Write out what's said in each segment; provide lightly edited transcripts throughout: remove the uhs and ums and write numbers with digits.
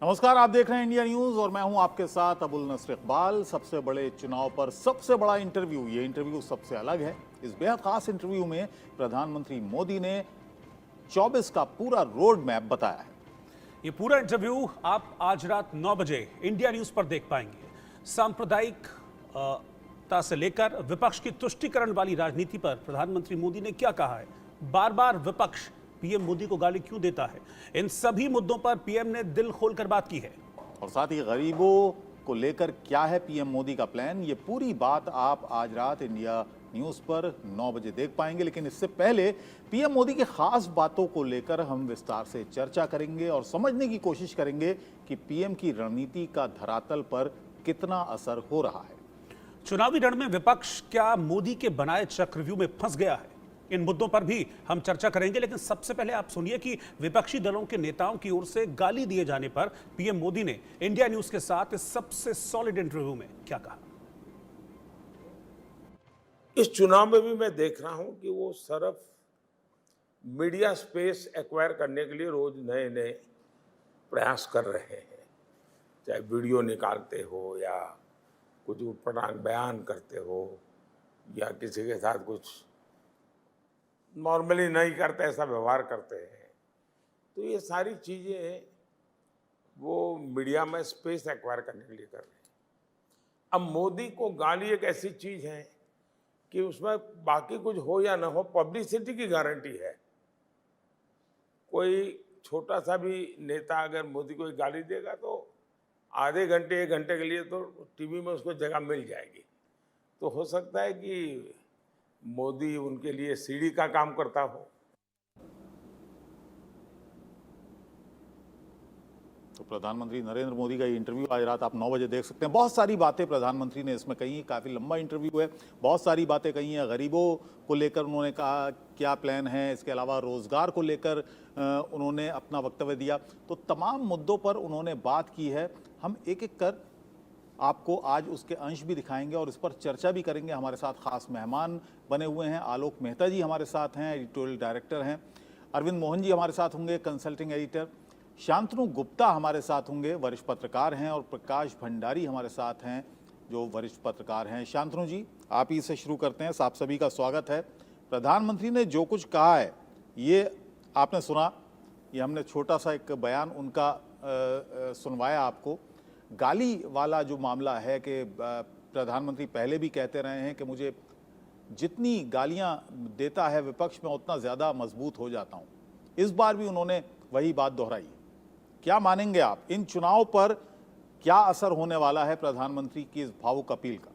नमस्कार, आप देख रहे हैं इंडिया न्यूज और मैं हूं आपके साथ अबुल नस्र इकबाल। सबसे बड़े चुनाव पर सबसे बड़ा इंटरव्यू, ये इंटरव्यू सबसे अलग है। इस बेहद खास इंटरव्यू में प्रधानमंत्री मोदी ने 24 का पूरा रोड मैप बताया है। ये पूरा इंटरव्यू आप आज रात 9 बजे इंडिया न्यूज पर देख पाएंगे। सांप्रदायिकता से लेकर विपक्ष की तुष्टीकरण वाली राजनीति पर प्रधानमंत्री मोदी ने क्या कहा है, बार बार विपक्ष पीएम मोदी को गाली क्यों देता है, इन सभी मुद्दों पर पीएम ने दिल खोलकर बात की है। और साथ ही गरीबों को लेकर क्या है पीएम मोदी का प्लान, ये पूरी बात आप आज रात इंडिया न्यूज पर 9 बजे देख पाएंगे। लेकिन इससे पहले पीएम मोदी की खास बातों को लेकर हम विस्तार से चर्चा करेंगे और समझने की कोशिश करेंगे कि पीएम की रणनीति का धरातल पर कितना असर हो रहा है। चुनावी रण में विपक्ष क्या मोदी के बनाए चक्रव्यूह में फंस गया है, इन मुद्दों पर भी हम चर्चा करेंगे। लेकिन सबसे पहले आप सुनिए कि विपक्षी दलों के नेताओं की ओर से गाली दिए जाने पर पीएम मोदी ने इंडिया न्यूज के साथ इस सबसे सॉलिड इंटरव्यू में क्या कहा। इस चुनाव में भी मैं देख रहा हूं कि वो सिर्फ मीडिया स्पेस एक्वायर करने के लिए रोज नए नए प्रयास कर रहे हैं, चाहे वीडियो निकालते हो या कुछ ऊटपटांग बयान करते हो या किसी के साथ कुछ नॉर्मली नहीं करते ऐसा व्यवहार करते हैं। तो ये सारी चीज़ें वो मीडिया में स्पेस एक्वायर करने के लिए कर रहे हैं। अब मोदी को गाली एक ऐसी चीज़ है कि उसमें बाकी कुछ हो या ना हो, पब्लिसिटी की गारंटी है। कोई छोटा सा भी नेता अगर मोदी को गाली देगा तो आधे घंटे 1 घंटे के लिए तो टीवी में उसको जगह मिल जाएगी। तो हो सकता है कि मोदी उनके लिए सीढ़ी का काम करता हो। तो प्रधानमंत्री नरेंद्र मोदी का ये इंटरव्यू आज रात आप 9 बजे देख सकते हैं। बहुत सारी बातें प्रधानमंत्री ने इसमें कही, काफ़ी लंबा इंटरव्यू है, बहुत सारी बातें कही हैं। गरीबों को लेकर उन्होंने कहा क्या प्लान है, इसके अलावा रोजगार को लेकर उन्होंने अपना वक्तव्य दिया। तो तमाम मुद्दों पर उन्होंने बात की है। हम एक एक कर आपको आज उसके अंश भी दिखाएंगे और इस पर चर्चा भी करेंगे। हमारे साथ खास मेहमान बने हुए हैं। आलोक मेहता जी हमारे साथ हैं, एडिटोरियल डायरेक्टर हैं। अरविंद मोहन जी हमारे साथ होंगे, कंसल्टिंग एडिटर। शांतनु गुप्ता हमारे साथ होंगे, वरिष्ठ पत्रकार हैं। और प्रकाश भंडारी हमारे साथ हैं, जो वरिष्ठ पत्रकार हैं। शांतनु जी, आप ही से शुरू करते हैं। आप सभी का स्वागत है। प्रधानमंत्री ने जो कुछ कहा है ये आपने सुना, ये हमने छोटा सा एक बयान उनका सुनवाया आपको। गाली वाला जो मामला है कि प्रधानमंत्री पहले भी कहते रहे हैं कि मुझे जितनी गालियां देता है विपक्ष में उतना ज़्यादा मजबूत हो जाता हूं। इस बार भी उन्होंने वही बात दोहराई। क्या मानेंगे आप, इन चुनाव पर क्या असर होने वाला है प्रधानमंत्री की इस भावुक अपील का?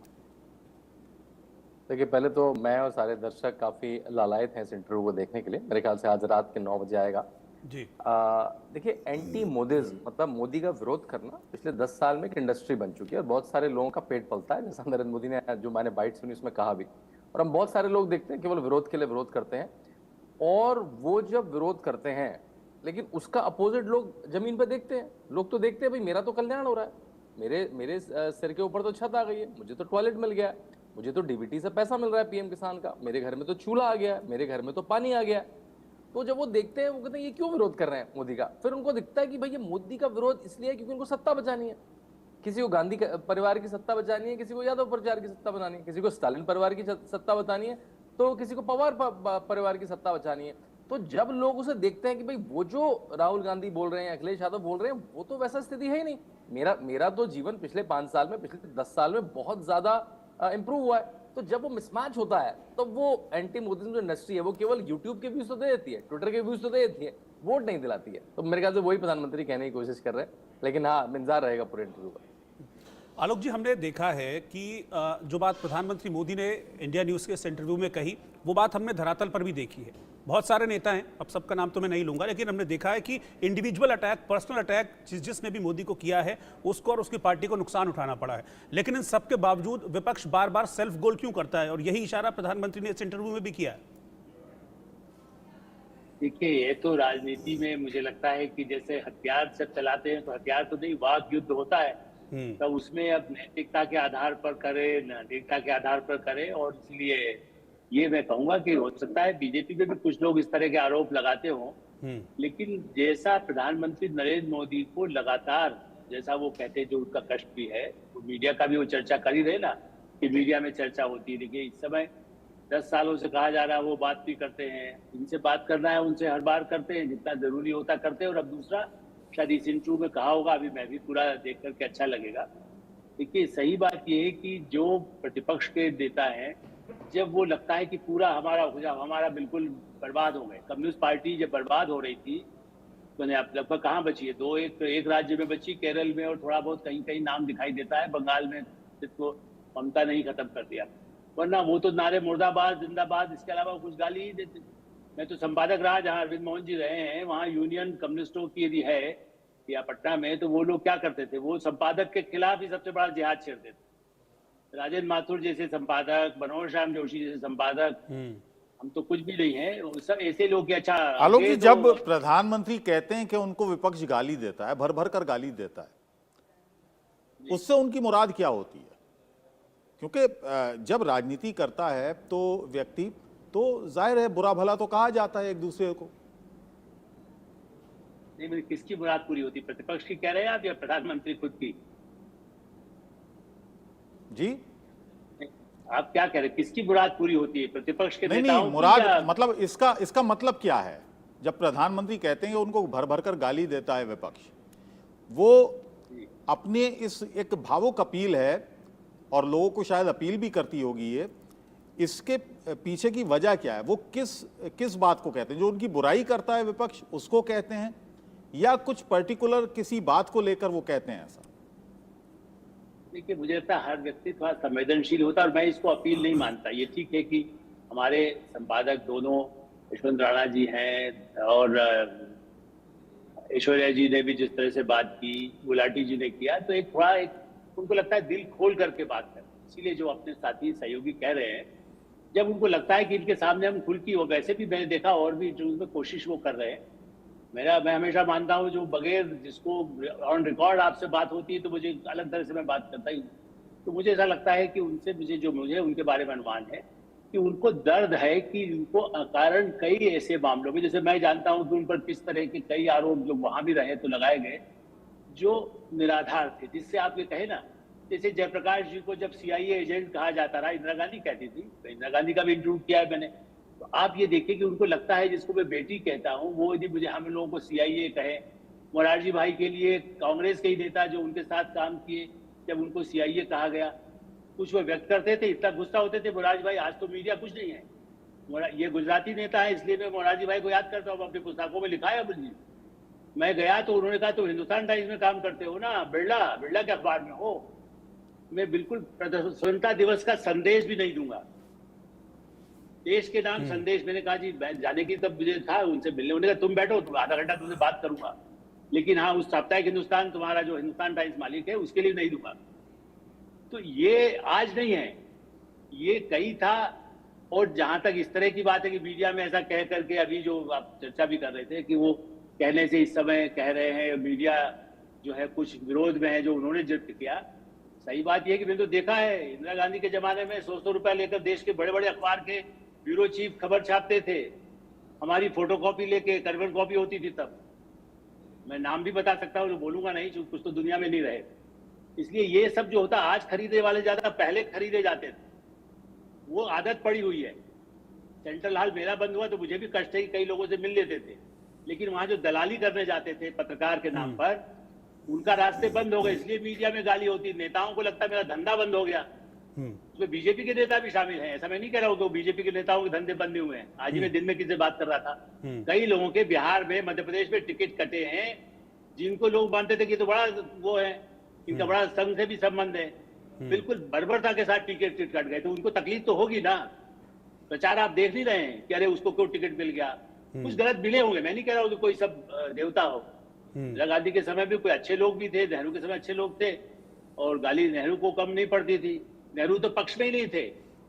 देखिए, पहले तो मैं और सारे दर्शक काफी लालायित हैं इस इंटरव्यू को देखने के लिए। मेरे ख्याल से आज रात के 9 बजे आएगा जी। देखिए, एंटी मोदिज्म मतलब मोदी का विरोध करना पिछले 10 साल में एक इंडस्ट्री बन चुकी है और बहुत सारे लोगों का पेट पलता है। जैसा नरेंद्र मोदी ने, जो मैंने बाइट सुनी उसमें कहा भी, और हम बहुत सारे लोग देखते हैं केवल विरोध के लिए विरोध करते हैं। और वो जब विरोध करते हैं लेकिन उसका अपोजिट लोग जमीन पर देखते हैं। लोग तो देखते हैं भाई मेरा तो कल्याण हो रहा है, मेरे सिर के ऊपर तो छत आ गई है, मुझे तो टॉयलेट मिल गया है, मुझे तो डीबीटी से पैसा मिल रहा है पीएम किसान का, मेरे घर में तो चूल्हा आ गया है, मेरे घर में तो पानी आ गया है। तो जब वो देखते हैं वो कहते हैं ये क्यों विरोध कर रहे हैं मोदी का। फिर उनको दिखता है कि भाई ये मोदी का विरोध इसलिए है क्योंकि उनको सत्ता बचानी है। किसी को गांधी परिवार की सत्ता बचानी है, किसी को यादव परिवार की सत्ता बनानी है, किसी को स्टालिन परिवार की सत्ता बतानी है, तो किसी को पवार परिवार की सत्ता बचानी है। तो जब लोग उसे देखते हैं कि भाई वो जो राहुल गांधी बोल रहे हैं, अखिलेश यादव बोल रहे हैं, वो तो वैसा स्थिति है ही नहीं। मेरा तो जीवन पिछले 5 साल में, पिछले 10 साल में बहुत ज्यादा इंप्रूव हुआ है। तो जब वो मिसमैच होता है तो वो एंटी मोदिज्म जो इंडस्ट्री है वो केवल यूट्यूब के व्यूज तो दे देती है, ट्विटर के व्यूज तो दे देती है, वोट नहीं दिलाती है। तो मेरे ख्याल से वही प्रधानमंत्री कहने की कोशिश कर रहे हैं। लेकिन हाँ, इंतजार रहेगा पूरे इंटरव्यू का। आलोक जी, हमने देखा है कि जो बात प्रधानमंत्री मोदी ने इंडिया न्यूज़ के इस इंटरव्यू में कही, वो बात हमने धरातल पर भी देखी है। बहुत सारे नेता हैं, अब सबका नाम तो मैं नहीं लूंगा, लेकिन हमने देखा है कि इंडिविजुअल अटैक, पर्सनल अटैक जिसने भी मोदी को किया है उसको और उसकी पार्टी को नुकसान उठाना पड़ा है। लेकिन इन सबके बावजूद विपक्ष बार बार सेल्फ गोल क्यों करता है, और यही इशारा प्रधानमंत्री ने इस इंटरव्यू में भी किया है। देखिए, ये तो राजनीति में मुझे लगता है कि जैसे हथियार जब चलाते हैं तो हथियार तो नहीं, वाक युद्ध होता है, तब उसमें अब नैतिकता के आधार पर करे, नैतिकता के आधार पर करे। और इसलिए ये मैं कहूंगा कि हो सकता है बीजेपी में भी कुछ लोग इस तरह के आरोप लगाते हों लेकिन जैसा प्रधानमंत्री नरेंद्र मोदी को लगातार, जैसा वो कहते हैं, जो उनका कष्ट भी है, वो मीडिया का भी वो चर्चा कर ही रहे ना, कि मीडिया में चर्चा होती है। देखिए इस समय 10 सालों से कहा जा रहा है वो बात भी करते हैं, इनसे बात करना है उनसे हर बार करते हैं, जितना जरूरी होता करते हैं। और अब दूसरा, शायद इस इंटरव्यू में कहा होगा, अभी मैं भी पूरा देख करके अच्छा लगेगा। देखिए सही बात ये है कि जो प्रतिपक्ष के नेता हैं, जब वो लगता है कि पूरा हमारा बिल्कुल बर्बाद हो गए, कम्युनिस्ट पार्टी जब बर्बाद हो रही थी, तो अब लगभग कहाँ बची है, एक राज्य में बची, केरल में, और थोड़ा बहुत कहीं कहीं नाम दिखाई देता है, बंगाल में जिसको ममता नहीं खत्म कर दिया, वरना वो तो नारे मुर्दाबाद जिंदाबाद, इसके अलावा कुछ गाली ही देते। मैं तो संपादक रहा जहाँ अरविंद मोहन जी रहे हैं, वहाँ यूनियन कम्युनिस्टों की यदि है या पटना में, तो वो लोग क्या करते थे, वो संपादक के खिलाफ ही सबसे बड़ा जिहाद छेड़ते थे। राजेंद्र माथुर जैसे संपादक, मनोहर श्याम जोशी जैसे संपादक, हम तो कुछ भी नहीं है, सब ऐसे लोग। अच्छा आलोक जी, जब प्रधानमंत्री कहते हैं कि उनको विपक्ष गाली देता है, भर भर कर गाली देता है, उससे उनकी मुराद क्या होती है? क्योंकि जब राजनीति करता है तो व्यक्ति, तो जाहिर है बुरा भला तो कहा जाता है एक दूसरे को। नहीं, किसकी मुराद पूरी होती, प्रतिपक्ष की कह रहे हैं आप या प्रधानमंत्री खुद की? जी आप क्या कह रहे हैं, किसकी मुराद पूरी होती है, प्रतिपक्ष के नहीं नेताओं नहीं, की मुराद या... मतलब इसका मतलब क्या है? जब प्रधानमंत्री कहते हैं कि उनको भर भर कर गाली देता है विपक्ष, वो अपने इस एक भावुक अपील है और लोगों को शायद अपील भी करती होगी ये, इसके पीछे की वजह क्या है? वो किस बात को कहते हैं? जो उनकी बुराई करता है विपक्ष उसको कहते हैं, या कुछ पर्टिकुलर किसी बात को लेकर वो कहते हैं ऐसा? देखिए मुझे लगता है हर व्यक्ति थोड़ा संवेदनशील होता है, और मैं इसको अपील नहीं मानता। ये ठीक है कि हमारे संपादक दोनों यशवंत राणा जी हैं, और ऐश्वर्या जी ने भी जिस तरह से बात की, गुलाटी जी ने किया, तो एक उनको लगता है दिल खोल करके बात करें। इसीलिए जो अपने साथी सहयोगी कह रहे हैं, जब उनको लगता है कि इनके सामने हम खुल की, वैसे भी मैंने देखा और भी जो उनमें कोशिश वो कर रहे हैं, मैं हमेशा मानता हूँ जो बगैर जिसको ऑन रिकॉर्ड आपसे बात होती है तो मुझे अलग तरह से मैं बात करता ही। तो मुझे ऐसा लगता है कि मुझे उनके बारे में अनुमान है कि उनको दर्द है कि उनको अकारण कई ऐसे मामलों में, जैसे मैं जानता हूँ कि उन पर किस तरह के कई आरोप जो वहां भी रहे तो लगाए गए जो निराधार थे, जिससे आप ये कहे ना, जैसे जयप्रकाश जी को जब CIA एजेंट कहा जाता रहा, इंदिरा गांधी कहती थी, तो इंदिरा गांधी का भी इंटरव्यू किया है मैंने, तो आप ये देखिए कि उनको लगता है जिसको मैं बेटी कहता हूँ, वो यदि मुझे हम लोगों को CIA कहे, मोरारजी भाई के लिए कांग्रेस के ही नेता जो उनके साथ काम किए, जब उनको CIA कहा गया, कुछ वो व्यक्त करते थे, इतना गुस्सा होते थे मोरारजी भाई, आज तो मीडिया कुछ नहीं है, ये गुजराती नेता है इसलिए मैं मोरारजी भाई को याद करता हूँ, अपनी पुस्तकों में लिखा है अमल जी। मैं गया तो उन्होंने कहा तो हिंदुस्तान टाइम्स में काम करते हो ना, बिरला के अखबार में हो, मैं बिल्कुल स्वतंत्रता दिवस का संदेश भी नहीं दूंगा, देश के नाम संदेश। मैंने कहा जी जाने की तब मुझे था उनसे मिलने, उन्होंने कहा तुम बैठो, तुम आधा घंटा तुमसे बात करूंगा, लेकिन हाँ उस साप्ताहिक हिंदुस्तान तुम्हारा जो हिंदुस्तान टाइम्स मालिक है उसके लिए नहीं दूंगा। तो ये आज नहीं है, ये कई था। और जहां तक इस तरह की बात है कि मीडिया में ऐसा कह करके, अभी जो आप चर्चा भी कर रहे थे कि वो कहने से इस समय कह रहे हैं मीडिया जो है कुछ विरोध में है जो उन्होंने जिक्र किया, सही बात यह है कि मैंने तो देखा है इंदिरा गांधी के जमाने में 100 रुपए लेकर देश के बड़े बड़े अखबार के ब्यूरो चीफ खबर छापते थे, हमारी फोटोकॉपी लेके, कार्बन कॉपी होती थी तब, मैं नाम भी बता सकता हूँ, बोलूंगा नहीं, कुछ तो दुनिया में नहीं रहे। इसलिए ये सब जो होता, आज खरीदने वाले ज्यादा, पहले खरीदे जाते थे, वो आदत पड़ी हुई है। सेंट्रल हॉल मेरा बंद हुआ तो मुझे भी कष्ट है कि कई लोगों से मिल लेते थे, लेकिन वहां जो दलाली करने जाते थे पत्रकार के नाम पर, उनका रास्ते बंद हो गए, इसलिए मीडिया में गाली होती। नेताओं को लगता है मेरा धंधा बंद हो गया, उसमें बीजेपी के नेता भी शामिल हैं, ऐसा मैं नहीं कह रहा हूँ कि बीजेपी के नेताओं के धंधे बंद हुए हैं। आज ही मैं दिन में किसी से बात कर रहा था, कई लोगों के बिहार में, मध्य प्रदेश में टिकट कटे हैं, जिनको लोग मानते थे कि तो बड़ा वो है, इनका बड़ा संघ से भी संबंध है, बिल्कुल बर्बरता के साथ टिकट कट गए, तो उनको तकलीफ तो होगी ना। प्रचार आप देख नहीं रहे हैं कि अरे उसको क्यों टिकट मिल गया, कुछ गलत मिले होंगे, मैं नहीं कह रहा हूँ कि कोई सब देवता हो। इंदिरा गांधी के समय भी कोई अच्छे लोग भी थे, नेहरू के समय अच्छे लोग थे, और गाली नेहरू को कम नहीं पड़ती थी, नेहरू तो पक्ष में ही नहीं थे।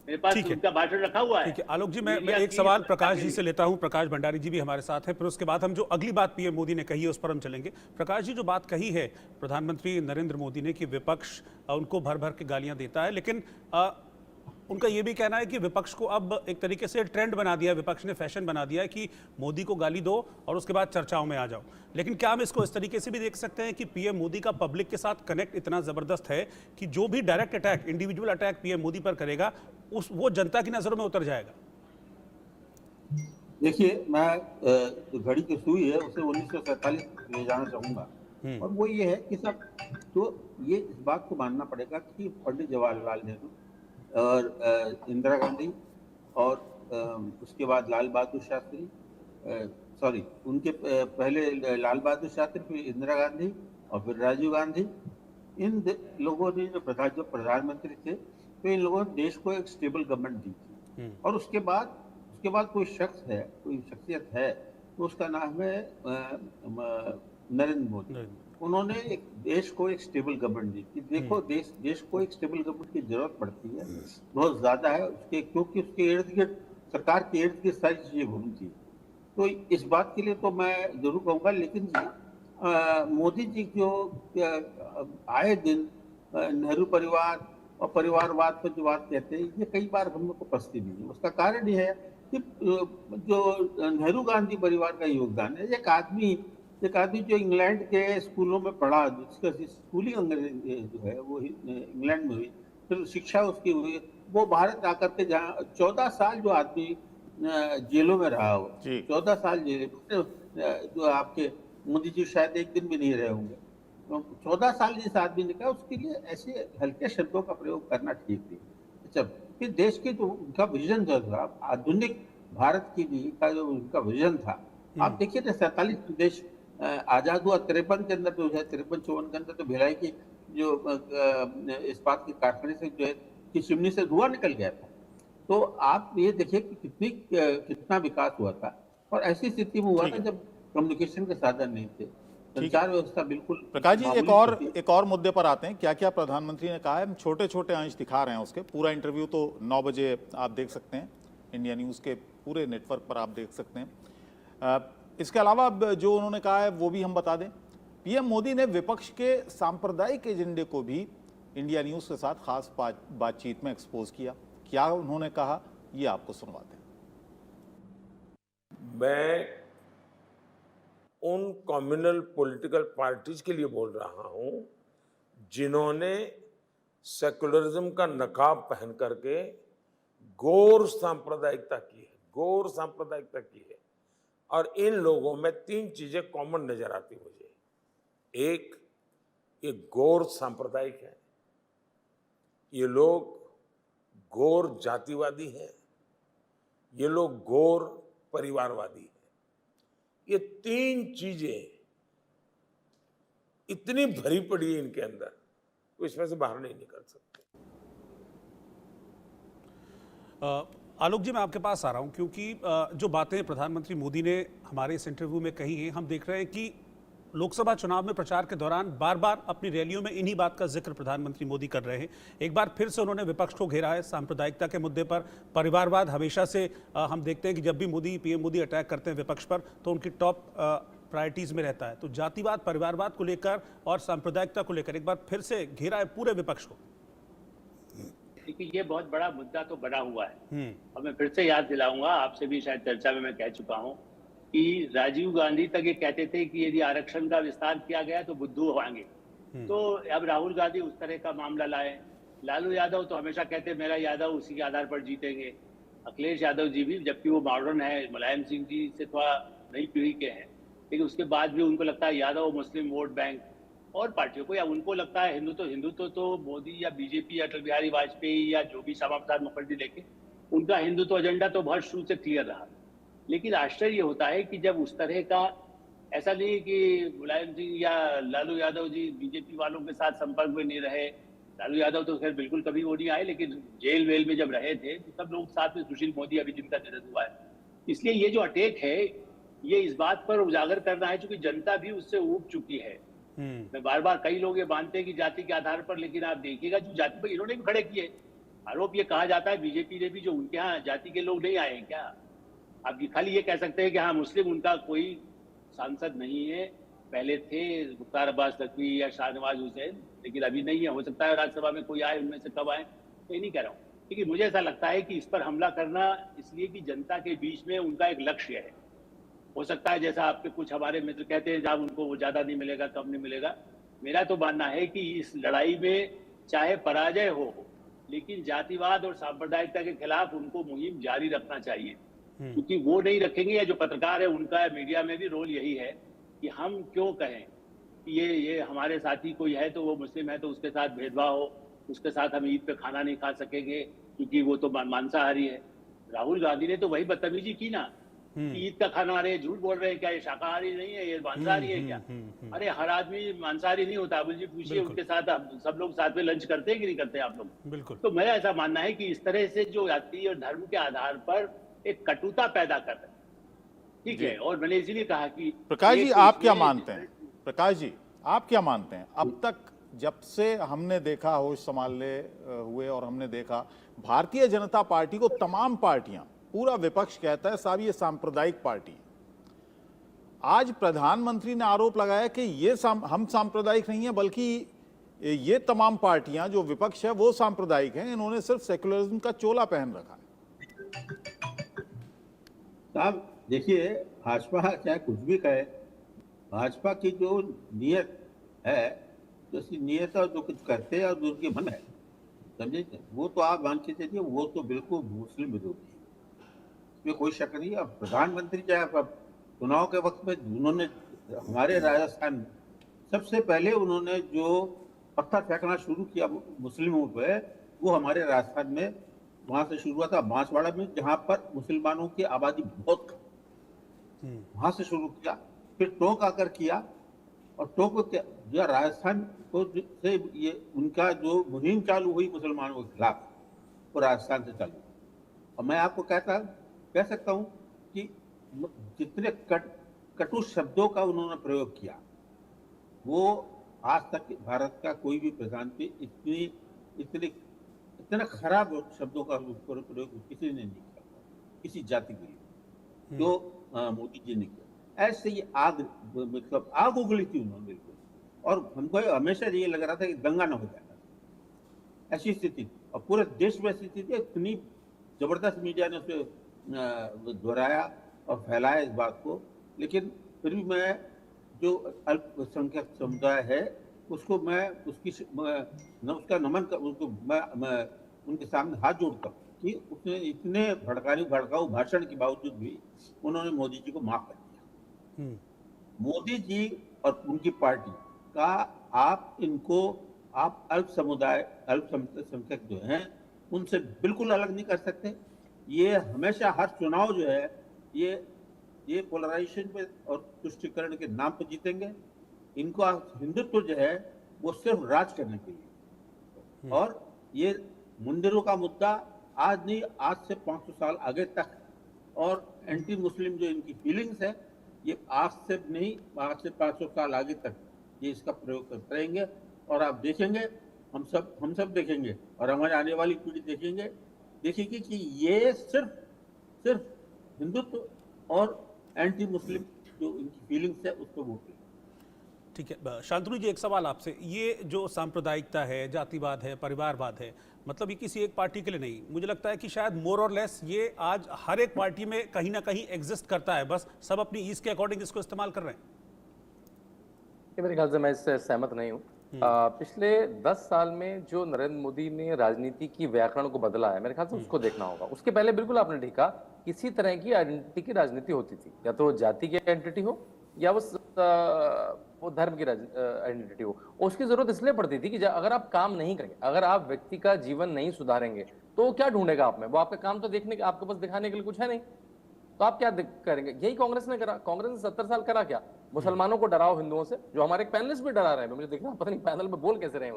मेरे पास उनका भाषण रखा हुआ है। ठीक है आलोक जी, मैं एक सवाल प्रकाश जी से लेता हूं। प्रकाश भंडारी जी भी हमारे साथ हैं, फिर उसके बाद हम जो अगली बात पीएम मोदी ने कही है उस पर हम चलेंगे। प्रकाश जी, जो बात कही है प्रधानमंत्री नरेंद्र मोदी ने कि विपक्ष उनको भर भर के गालियां देता है, लेकिन उनका ये भी कहना है कि विपक्ष को अब एक तरीके से ट्रेंड बना दिया है, विपक्ष ने फैशन बना दिया है कि मोदी को गाली दो और उसके बाद चर्चाओं में आ जाओ। लेकिन क्या हम इसको इस तरीके से भी देख सकते हैं कि पीएम मोदी का पब्लिक के साथ कनेक्ट इतना जबरदस्त है कि जो भी direct attack, individual attack PM Modi पर करेगा वो जनता की नजरों में उतर जाएगा? देखिए, मैं जो घड़ी की सुई है उसे 1947 ले जाना चाहूंगा, और वो ये है कि सब तो ये इस बात को मानना पड़ेगा कि पंडित जवाहरलाल नेहरू और इंदिरा गांधी और उसके बाद लाल बहादुर शास्त्री, सॉरी उनके पहले लाल बहादुर शास्त्री, फिर इंदिरा गांधी और फिर राजीव गांधी, इन लोगों ने जो प्रधानमंत्री थे, तो इन लोगों ने देश को एक स्टेबल गवर्नमेंट दी थी। और उसके बाद कोई शख्स है, कोई शख्सियत है, तो उसका नाम है नरेंद्र मोदी। उन्होंने एक देश को एक स्टेबल गवर्नमेंट दी कि देखो देश को एक स्टेबल गवर्नमेंट की जरूरत पड़ती है, बहुत ज्यादा है उसके, क्योंकि उसके इर्द गिर्द, सरकार के इर्द गिर्द सारी चीजें घूमती है। तो इस बात के लिए तो मैं जरूर कहूँगा। लेकिन मोदी जी जो आए दिन नेहरू परिवार और परिवारवाद पर जो बात कहते हैं, ये कई बार हम लोग को पसंद नहीं है। उसका कारण ये है कि जो नेहरू गांधी परिवार का योगदान है, एक आदमी जो इंग्लैंड के स्कूलों में पढ़ा, जिसका स्कूलिंग जो है वो इंग्लैंड में हुई, फिर शिक्षा उसकी हुई, वो भारत आकर के जहाँ 14 साल जो आदमी जेलों में रहा हो, 14 साल जेल, जो आपके मोदी जी शायद एक दिन भी नहीं रहे होंगे, 14 साल जिस आदमी ने कहा, उसके लिए ऐसे हल्के शब्दों का प्रयोग करना ठीक नहीं। अच्छा, फिर देश के जो उनका विजन जो था, आधुनिक भारत की का जो उनका विजन था, आप देखिए ना, 47 देश आजाद हुआ, 53 के अंदर, 2053-54 के अंदर तो भिलाई की जो इस्पात के कारखाने से जो है की चिमनी से धुआं निकल गया था। तो आप ये देखिए कि कितना विकास हुआ था, और ऐसी स्थिति में हुआ था जब कम्युनिकेशन के साधन नहीं थे, संचार व्यवस्था बिल्कुल। प्रकाश जी, एक और मुद्दे पर आते हैं। क्या क्या प्रधानमंत्री ने कहा है, हम छोटे छोटे अंश दिखा रहे हैं उसके। पूरा इंटरव्यू तो 9 बजे आप देख सकते हैं, इंडिया न्यूज़ के पूरे नेटवर्क पर आप देख सकते हैं। इसके अलावा जो उन्होंने कहा है वो भी हम बता दें। पीएम मोदी ने विपक्ष के सांप्रदायिक एजेंडे को भी इंडिया न्यूज़ के साथ खास बातचीत में एक्सपोज किया। क्या उन्होंने कहा, ये आपको सुनवाते हैं। मैं उन कम्युनल पॉलिटिकल पार्टीज के लिए बोल रहा हूं जिन्होंने सेकुलरिज्म का नकाब पहन करके गौर सांप्रदायिकता की है, और इन लोगों में 3 चीजें कॉमन नजर आती मुझे। एक, ये गौर सांप्रदायिक है, ये लोग गौर जातिवादी हैं, ये लोग गौर परिवारवादी हैं। ये 3 चीजें इतनी भरी पड़ी है इनके अंदर, तो इसमें से बाहर नहीं निकल सकते। आलोक जी, मैं आपके पास आ रहा हूं, क्योंकि जो बातें प्रधानमंत्री मोदी ने हमारे इस इंटरव्यू में कही हैं, हम देख रहे हैं कि लोकसभा चुनाव में प्रचार के दौरान बार बार अपनी रैलियों में इन्हीं बात का जिक्र प्रधानमंत्री मोदी कर रहे हैं। एक बार फिर से उन्होंने विपक्ष को घेरा है सांप्रदायिकता के मुद्दे पर। परिवारवाद हमेशा से हम देखते हैं कि जब भी पीएम मोदी अटैक करते हैं विपक्ष पर, तो उनकी टॉप प्रायोरिटीज में रहता है। तो जातिवाद, परिवारवाद को लेकर और सांप्रदायिकता को लेकर एक बार फिर से घेरा है पूरे विपक्ष को। देखिए, ये बहुत बड़ा मुद्दा तो बना हुआ है, और मैं फिर से याद दिलाऊंगा, आपसे भी शायद चर्चा में मैं कह चुका हूं कि राजीव गांधी तक ये कहते थे कि यदि आरक्षण का विस्तार किया गया तो बुद्धू होंगे। तो अब राहुल गांधी उस तरह का मामला लाए। लालू यादव तो हमेशा कहते मेरा यादव उसी के आधार पर जीतेंगे। अखिलेश यादव जी भी, जबकि वो मॉडर्न है, मुलायम सिंह जी से थोड़ा नई पीढ़ी के हैं, लेकिन उसके बाद भी उनको लगता है यादव मुस्लिम वोट बैंक, और पार्टियों को, या उनको लगता है हिंदुत्व तो मोदी या बीजेपी या अटल बिहारी वाजपेयी या जो भी श्यामा प्रसाद मुखर्जी लेके, उनका हिंदुत्व एजेंडा तो बहुत शुरू से क्लियर रहा। लेकिन आश्चर्य ये होता है कि जब उस तरह का, ऐसा नहीं कि मुलायम सिंह या लालू यादव जी बीजेपी वालों के साथ संपर्क में नहीं रहे। लालू यादव तो खैर बिल्कुल कभी वो नहीं आए, लेकिन जेल वेल में जब रहे थे तो सब लोग साथ में, सुशील मोदी अभी जिनका निधन हुआ है। इसलिए ये जो अटैक है, ये इस बात पर उजागर करना है क्योंकि जनता भी उससे ऊब चुकी है। मैं बार बार, कई लोग ये मानते हैं कि जाति के आधार पर, लेकिन आप देखिएगा जो जाति पर इन्होंने भी खड़े किए आरोप, ये कहा जाता है बीजेपी ने भी, जो उनके यहाँ जाति के लोग नहीं आए हैं क्या? आप खाली ये कह सकते हैं कि हाँ मुस्लिम उनका कोई सांसद नहीं है, पहले थे मुख्तार अब्बास नकवी या शाहनवाज हुसैन, लेकिन अभी नहीं है। हो सकता है राज्यसभा में कोई आए, उनमें से कब आए ये नहीं कह रहा हूँ, क्योंकि मुझे ऐसा लगता है कि इस पर हमला करना इसलिए कि जनता के बीच में उनका एक लक्ष्य है। हो सकता है जैसा आपके कुछ हमारे मित्र कहते हैं, जब उनको वो ज्यादा नहीं मिलेगा, कम नहीं मिलेगा। मेरा तो मानना है कि इस लड़ाई में चाहे पराजय हो, लेकिन जातिवाद और सांप्रदायिकता के खिलाफ उनको मुहिम जारी रखना चाहिए, क्योंकि वो नहीं रखेंगे, या जो पत्रकार है उनका मीडिया में भी रोल यही है कि हम क्यों कहें कि ये हमारे साथी कोई है तो वो मुस्लिम है तो उसके साथ भेदभाव हो, उसके साथ हम ईद पे खाना नहीं खा सकेंगे क्योंकि वो तो मांसाहारी है। राहुल गांधी ने तो वही बदतमीजी की ना, कि ईद का खाना, अरे झूठ बोल रहे हैं क्या, ये शाकाहारी नहीं है, ये मांसाहारी है क्या? अरे हर आदमी मांसाहारी नहीं होता। अबुल जी पूछिए, उनके साथ सब लोग साथ में लंच करते हैं कि नहीं करते आप लोग? बिल्कुल। तो मेरा ऐसा मानना है कि इस तरह से जो जाति और धर्म के आधार पर एक कटुता पैदा कर रहे हैं, ठीक है। और मैंने इसीलिए कहा कि प्रकाश जी आप क्या मानते हैं? प्रकाश जी आप क्या मानते हैं? अब तक जब से हमने देखा, होश संभालने हुए और हमने देखा, भारतीय जनता पार्टी को तमाम पार्टियां, पूरा विपक्ष कहता है साहब ये सांप्रदायिक पार्टी। आज प्रधानमंत्री ने आरोप लगाया कि ये हम सांप्रदायिक नहीं है, बल्कि ये तमाम पार्टियां जो विपक्ष है वो सांप्रदायिक हैं, इन्होंने सिर्फ सेक्युलरिज्म का चोला पहन रखा है। साहब देखिए, भाजपा चाहे कुछ भी कहे, भाजपा की जो नीयत है, जो नीयत और जो कुछ करते हैं और जो उनके मन है, समझे, वो तो आप मान के चलिए वो तो बिल्कुल मुस्लिम विरोधी है, इसमें कोई शक नहीं है। अब प्रधानमंत्री चाहे चुनाव के वक्त में उन्होंने हमारे राजस्थान में सबसे पहले उन्होंने जो पत्थर फेंकना शुरू किया मुस्लिमों पे, वो हमारे राजस्थान में वहां से शुरू हुआ था, बांसवाड़ा में, जहां पर मुसलमानों की आबादी बहुत कम, वहां से शुरू किया, फिर टोंक आकर किया, और टोंक जो राजस्थान को से ये उनका जो मुहिम चालू हुई मुसलमानों के खिलाफ, वो राजस्थान से चालू। और मैं आपको कह सकता हूं कि जितने कटु शब्दों का उन्होंने प्रयोग किया, वो आज तक भारत का कोई भी प्रधानमंत्री इतने खराब शब्दों का प्रयोग किसी ने नहीं किया किसी जाति के लिए, जो मोदी जी ने किया। ऐसे ये आग, मतलब आग उगली थी उन्होंने बिल्कुल, और हमको हमेशा ये लग रहा था कि दंगा ना हो जाएगा, ऐसी स्थिति। और पूरे देश में ऐसी स्थिति, इतनी जबरदस्त मीडिया ने उसे दोहराया और फैलाया इस बात को, लेकिन फिर भी मैं जो अल्पसंख्यक समुदाय है उसको मैं उसका नमन कर, उसको मैं उनके सामने हाथ जोड़ता हूँ कि उसने इतने भड़काऊ भाषण के बावजूद भी उन्होंने मोदी जी को माफ कर दिया। मोदी जी और उनकी पार्टी का आप अल्पसंख्यक जो हैं उनसे बिल्कुल अलग नहीं कर सकते। ये हमेशा हर चुनाव जो है ये पोलराइजेशन पे और तुष्टिकरण के नाम पे जीतेंगे। इनको हिंदुत्व जो है वो सिर्फ राज करने के लिए, और ये मंदिरों का मुद्दा आज नहीं, आज से 500 साल आगे तक, और एंटी मुस्लिम जो इनकी फीलिंग्स है, ये आज से नहीं, आज से 500 साल आगे तक ये इसका प्रयोग करते रहेंगे। और आप देखेंगे, हम सब देखेंगे, और हमारे आने वाली पीढ़ी देखेगी कि ये सिर्फ हिंदुत्व और एंटी मुस्लिम जो इनकी फीलिंग्स है उसको वोट करेंगे। ठीक है शांतनु जी, एक सवाल आपसे, ये जो सांप्रदायिकता है, जातिवाद है, परिवारवाद है, मतलब ये किसी एक पार्टी के लिए नहीं, मुझे लगता है कि शायद मोर और लेस ये आज हर एक पार्टी में कहीं ना कहीं एग्जिस्ट करता है, बस सब अपनी ईज के अकॉर्डिंग इसको इस्तेमाल कर रहे हैं। मेरे ख्याल से मैं इससे सहमत नहीं हूँ। पिछले 10 साल में जो नरेंद्र मोदी ने राजनीति की व्याकरण को बदला है, मेरे ख्याल से उसको देखना होगा। उसके पहले बिल्कुल आपने देखा किसी तरह की आइडेंटिटी की राजनीति होती थी, या तो जाति की आइडेंटिटी हो या वो धर्म की आइडेंटिटी हो। उसकी जरूरत इसलिए पड़ती थी कि अगर आप काम नहीं करेंगे, अगर आप व्यक्ति का जीवन नहीं सुधारेंगे, तो क्या ढूंढेगा आप में? वो आपका काम तो देखने का, आपके पास दिखाने के लिए कुछ है नहीं, तो आप क्या करेंगे? यही कांग्रेस ने करा। कांग्रेस ने 70 साल करा क्या? मुसलमानों को डराओ हिंदुओं से, जो हमारे एक पैनलिस्ट भी डरा रहे हैं, मुझे देखना पता नहीं पैनल में बोल कैसे रहे हैं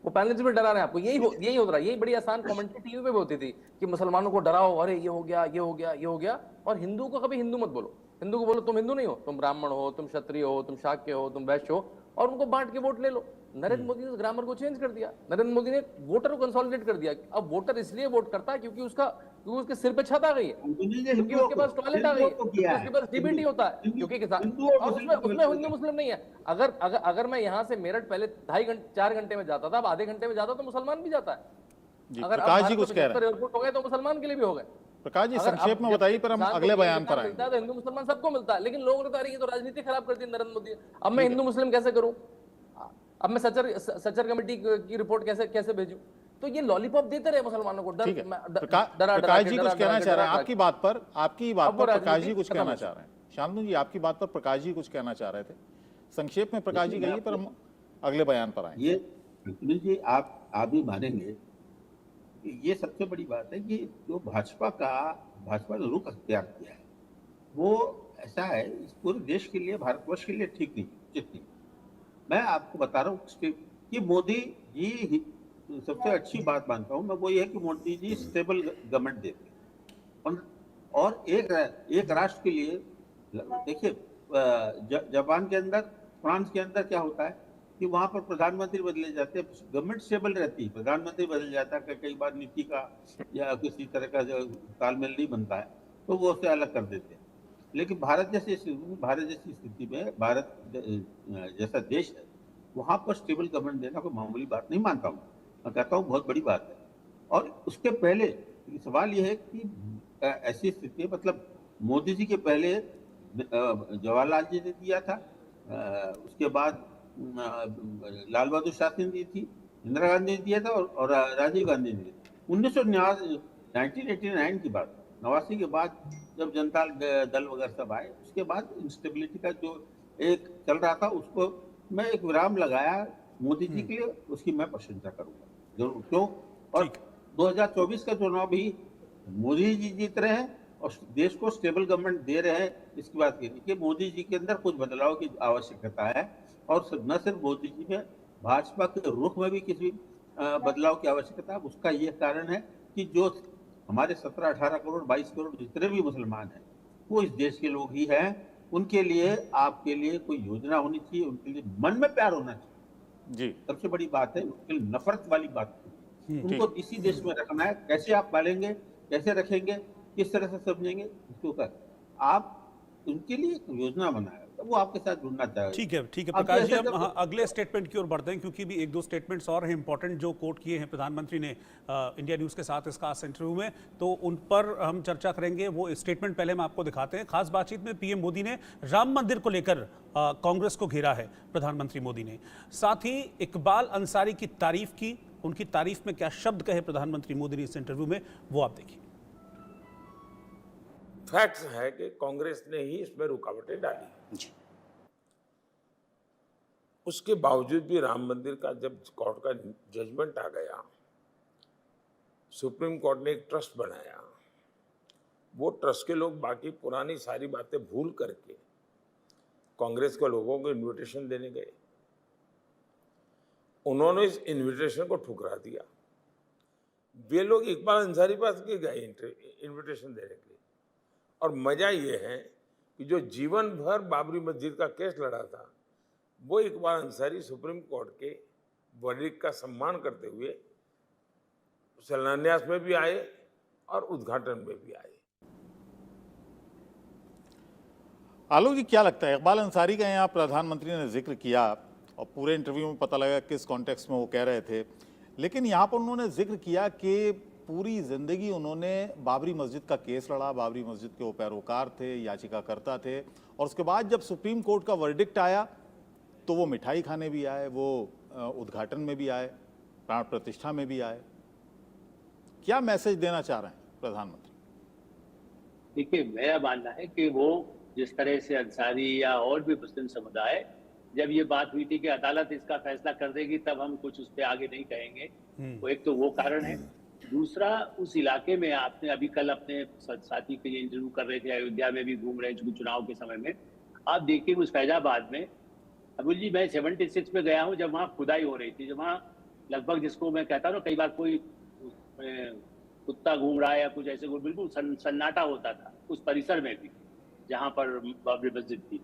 वो पैनलिस्ट भी डरा रहे हैं आपको। यही हो रहा है। यही बड़ी आसान कमेंट्री टीवी पे भी होती थी कि मुसलमानों को डराओ, अरे ये हो गया, और हिंदू को कभी हिंदू मत बोलो। हिंदू को बोलो तुम हिंदू नहीं हो, तुम ब्राह्मण हो, तुम क्षत्रिय हो, तुम शाक्य हो, तुम वैश्य हो, और उनको बांट के वोट ले लो। नरेंद्र मोदी ने ग्रामर को चेंज कर दिया। नरेंद्र मोदी ने वोटर को कंसोलिडेट कर दिया। अब वोटर इसलिए वोट करता है क्योंकि उसके सिर पे छत आ गई है, क्योंकि उसके पास टॉयलेट आ गई है, उसके पास डीबीटी होता है, क्योंकि और उसमें हिंदू मुस्लिम नहीं है। अगर मैं यहाँ से मेरठ पहले 4 घंटे में जाता था, अब आधे घंटे में जाता तो मुसलमान भी जाता है। जी, अगर अब प्रकाश जी भारत में कुछ कह रहे 75 एयरपोर्ट हो गए तो मुसलमान के लिए भी हो गए। प्रकाश जी अगर संक्षेप अब में जब बताइए, पर हम इंसान को अगले तीन बयान पर अधिकार आएंगे। मिलता है तो हिंदू मुसलमान सबको मिलता है, लेकिन लोग बता रहे हैं कि तो राजनीति खराब कर दी नरेंद्र मोदी ने। अब मैं हिंदू मुस्लिम कैसे करूं, अब मैं सचर कमेटी की रिपोर्ट कैसे कैसे भेजूं? तो ये लॉलीपॉप देते रहे मुसलमानों को, ठीक है, डरा डरा प्रकाश के जी डरा कुछ डरा कहना के चाह रहे हैं डरा आपकी के। बात पर, आपकी बात अब वो पर प्रकाश जी राजनीति कुछ खत्म कहना हो चाह रहे हैं। शांतनु जी, आपकी बात पर प्रकाश जी कुछ कहना चाह रहे थे, संक्षेप में प्रकाश जी कहिए, पर हम अगले बयान पर आएंगे। ये सुनील जी, आप भी मानेंगे कि ये सबसे बड़ी बात है कि जो भाजपा ने रुख अख्तियार किया है वो ऐसा है, इस पूरे देश के लिए, भारतवर्ष के लिए ठीक नहीं, उचित नहीं। मैं आपको बता रहा हूँ कि मोदी जी सबसे अच्छी बात मानता हूँ मैं, वो ये है कि मोदी जी स्टेबल गवर्नमेंट देते हैं। और एक राष्ट्र के लिए देखिए, जापान के अंदर, फ्रांस के अंदर क्या होता है कि वहां पर प्रधानमंत्री बदले जाते हैं, गवर्नमेंट स्टेबल रहती है, प्रधानमंत्री बदल जाता है, कई बार नीति का या किसी तरह का जो तालमेल नहीं बनता है तो वो उसे अलग कर देते हैं। लेकिन भारत जैसी स्थिति में, भारत जैसा देश है, वहां पर स्टेबल गवर्नमेंट देना कोई मामूली बात नहीं मानता हूँ, मैं कहता हूँ बहुत बड़ी बात है। और उसके पहले सवाल यह है कि ऐसी स्थिति, मतलब मोदी जी के पहले जवाहरलाल जी ने दिया था, उसके बाद लाल बहादुर शास्त्री ने दी थी, इंदिरा गांधी ने दिया था और राजीव गांधी ने दिया। 1989 की बात, 89 के बाद जब जनता दल वगैरह सब आए, उसके बाद इंस्टेबिलिटी का जो एक चल रहा था उसको मैं एक विराम लगाया मोदी जी के लिए, उसकी मैं प्रशंसा करूंगा जरूर। क्यों? और 2024 का चुनाव भी मोदी जी जीत रहे हैं और देश को स्टेबल गवर्नमेंट दे रहे हैं, इसकी बात करिए कि मोदी जी के अंदर कुछ बदलाव की आवश्यकता है। और न सिर्फ मोदी जी में, भाजपा के रुख में भी किसी बदलाव की आवश्यकता है। उसका यह कारण है कि जो हमारे 17-18 करोड़ 22 करोड़ जितने भी मुसलमान हैं वो इस देश के लोग ही हैं। उनके लिए, आपके लिए कोई योजना होनी चाहिए, उनके लिए मन में प्यार होना चाहिए जी, सबसे बड़ी बात है। उनके लिए नफरत वाली बात नहीं, उनको इसी देश में रखना है। कैसे आप पालेंगे, कैसे रखेंगे, किस तरह से समझेंगे, इसके ऊपर आप उनके लिए एक योजना बनाए, तो वो आपके साथ जुड़ना चाहेगा। ठीक है प्रकाश जी, हम अगले स्टेटमेंट की ओर बढ़ते हैं, क्योंकि भी एक दो स्टेटमेंट्स और हैं इंपॉर्टेंट जो कोट किए हैं प्रधानमंत्री ने इंडिया न्यूज़ के साथ इस खास इंटरव्यू में, तो उन पर हम चर्चा करेंगे। वो स्टेटमेंट पहले हम आपको दिखाते हैं। खास बातचीत में पीएम मोदी ने राम मंदिर को लेकर कांग्रेस को घेरा है प्रधानमंत्री मोदी ने, साथ ही इकबाल अंसारी की तारीफ की। उनकी तारीफ में क्या शब्द कहे प्रधानमंत्री मोदी ने इस इंटरव्यू में, वो आप देखिए। फैक्ट्स है कि कांग्रेस ने ही इसमें रुकावटें डाली जी। उसके बावजूद भी राम मंदिर का जब कोर्ट का जजमेंट आ गया, सुप्रीम कोर्ट ने एक ट्रस्ट बनाया, वो ट्रस्ट के लोग बाकी पुरानी सारी बातें भूल करके कांग्रेस के लोगों को इनविटेशन देने गए। उन्होंने इस इनविटेशन को ठुकरा दिया। वे लोग इकबाल अंसारी पास के गए इनविटेशन देने के लिए। और मजा ये है कि जो जीवन भर बाबरी मस्जिद का केस लड़ा था, वो इकबाल अंसारी सुप्रीम कोर्ट के वर्डिक्ट का सम्मान करते हुए शिलान्यास में भी आए और उद्घाटन में भी आए। आलोक जी, क्या लगता है, इकबाल अंसारी का यहाँ प्रधानमंत्री ने जिक्र किया और पूरे इंटरव्यू में पता लगा किस कॉन्टेक्स्ट में वो कह रहे थे, लेकिन यहाँ पर उन्होंने जिक्र किया कि पूरी जिंदगी उन्होंने बाबरी मस्जिद का केस लड़ा, बाबरी मस्जिद के वो पैरोकार थे, याचिकाकर्ता थे, और उसके बाद जब सुप्रीम कोर्ट का वर्डिक्ट आया तो वो मिठाई खाने भी आए, वो उद्घाटन में भी आए, प्राण प्रतिष्ठा में भी आए। क्या मैसेज देना चाह रहे हैं प्रधानमंत्री? देखिए, मेरा मानना है कि वो जिस तरह से अंसारी या और भी मुस्लिम समुदाय, जब ये बात हुई थी कि अदालत इसका फैसला कर देगी तब हम कुछ उस पर आगे नहीं कहेंगे, तो एक तो वो कारण है। दूसरा, उस इलाके में आपने अभी कल अपने साथी के लिए इंटरव्यू कर रहे थे, अयोध्या में भी घूम रहे हैं चुनाव के समय में, आप देखिए उस फैजाबाद में, अबुल जी मैं 76 में गया हूँ जब वहाँ खुदाई हो रही थी, जब वहाँ लगभग, जिसको मैं कहता हूँ कई बार कोई कुत्ता घूम रहा है या कुछ ऐसे, बिल्कुल सन्नाटा होता था उस परिसर में भी जहाँ पर बाबरी मस्जिद थी।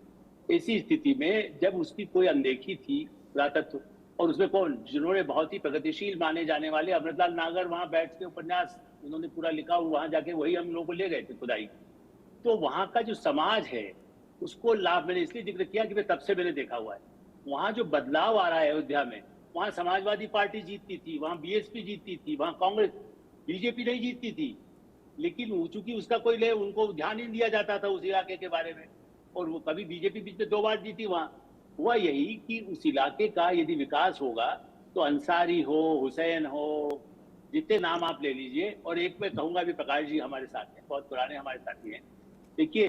ऐसी स्थिति में जब उसकी कोई अनदेखी थी पुरातत्व, और उसमें कौन, जिन्होंने बहुत ही प्रगतिशील माने जाने वाले अमृतलाल नागर वहां बैठ के उपन्यास उन्होंने पूरा लिखा, वहां जाके वही हम लोगों को ले गए थे खुदाई। तो वहां का जो समाज है उसको लाभ, मैंने इसलिए जिक्र किया कि तब से मैंने देखा हुआ है वहां जो बदलाव आ रहा है अयोध्या में, वहां समाजवादी पार्टी जीतती थी, वहां बीएसपी जीतती थी, वहां कांग्रेस, बीजेपी नहीं जीतती थी। लेकिन चूंकि उसका कोई उनको ध्यान नहीं दिया जाता था उस इलाके के बारे में, और वो कभी बीजेपी बीच में 2 बार जीती। वहां हुआ यही कि उस इलाके का यदि विकास होगा तो अंसारी हो, हुसैन हो, जितने नाम आप ले लीजिए, और एक मैं कहूंगा भी प्रकाश जी हमारे साथ हैं, बहुत पुराने हमारे साथी हैं। देखिए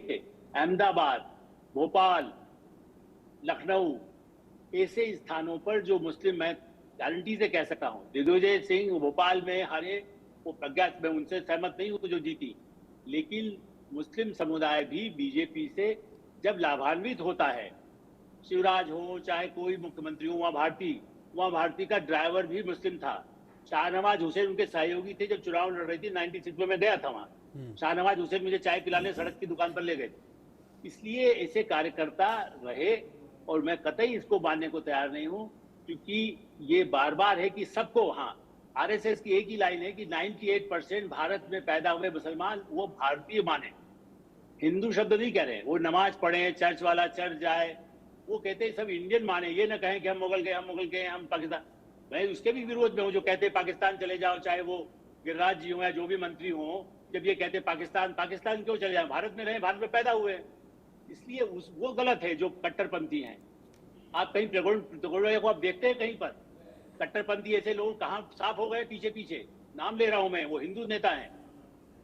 अहमदाबाद, भोपाल, लखनऊ, ऐसे स्थानों पर जो मुस्लिम, मैं गारंटी से कह सकता हूं, दिग्विजय सिंह भोपाल में हारे, वो प्रज्ञा, मैं उनसे सहमत नहीं हूं जो जीती, लेकिन मुस्लिम समुदाय भी बीजेपी से जब लाभान्वित होता है, शिवराज हो चाहे कोई मुख्यमंत्री हो, वहां भारती का ड्राइवर भी मुस्लिम था। शाहनवाज हुसैन उनके सहयोगी थे जब चुनाव लड़ रही थी 96 में, गया था वहां। शाहनवाज हुसैन मुझे चाय पिलाने सड़क की दुकान पर ले गए। इसलिए ऐसे कार्यकर्ता रहे, और मैं कतई इसको मानने को तैयार नहीं हूं, क्योंकि ये बार बार है कि सबको, हाँ, आरएसएस की एक ही लाइन है कि 98% भारत में पैदा हुए मुसलमान वो भारतीय माने, हिंदू शब्द नहीं कह रहे, वो नमाज पढ़े, चर्च वाला चर्च जाए, वो कहते हैं सब इंडियन माने, ये ना कहें कि हम मुगल गए, हम पाकिस्तान। मैं उसके भी विरोध में हूँ जो कहते हैं पाकिस्तान चले जाओ, चाहे वो गिरिराज जी हो या जो भी मंत्री हो, जब ये कहते पाकिस्तान क्यों चले जाए, भारत में रहे, भारत में पैदा हुए। इसलिए वो गलत है जो कट्टरपंथी हैं। आप कहीं प्रगोड़े को आप देखते हैं कहीं पर कट्टरपंथी ऐसे लोग कहाँ साफ हो गए, पीछे नाम ले रहा हूं मैं, वो हिंदू नेता हैं।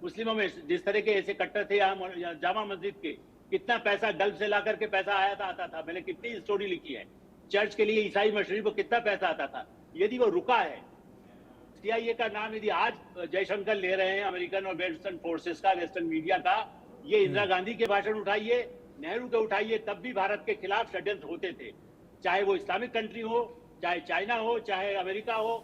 मुस्लिमों में जिस तरह के ऐसे कट्टर थे, यहाँ जामा मस्जिद के कितना पैसा गल्फ से ला करके पैसा आता था, मैंने कितनी स्टोरी लिखी है। चर्च के लिए ईसाई मशीनरी को कितना पैसा आता था। यदि वो रुका है, CIA का नाम यदि आज जयशंकर ले रहे हैं, अमेरिकन और वेस्टर्न फोर्सेस का, वेस्टर्न मीडिया का, ये इंदिरा गांधी के भाषण उठाइए, नेहरू के उठाइए, तब भी भारत के खिलाफ षड्यंत्र होते थे। चाहे वो इस्लामिक कंट्री हो, चाहे चाइना हो, चाहे अमेरिका हो,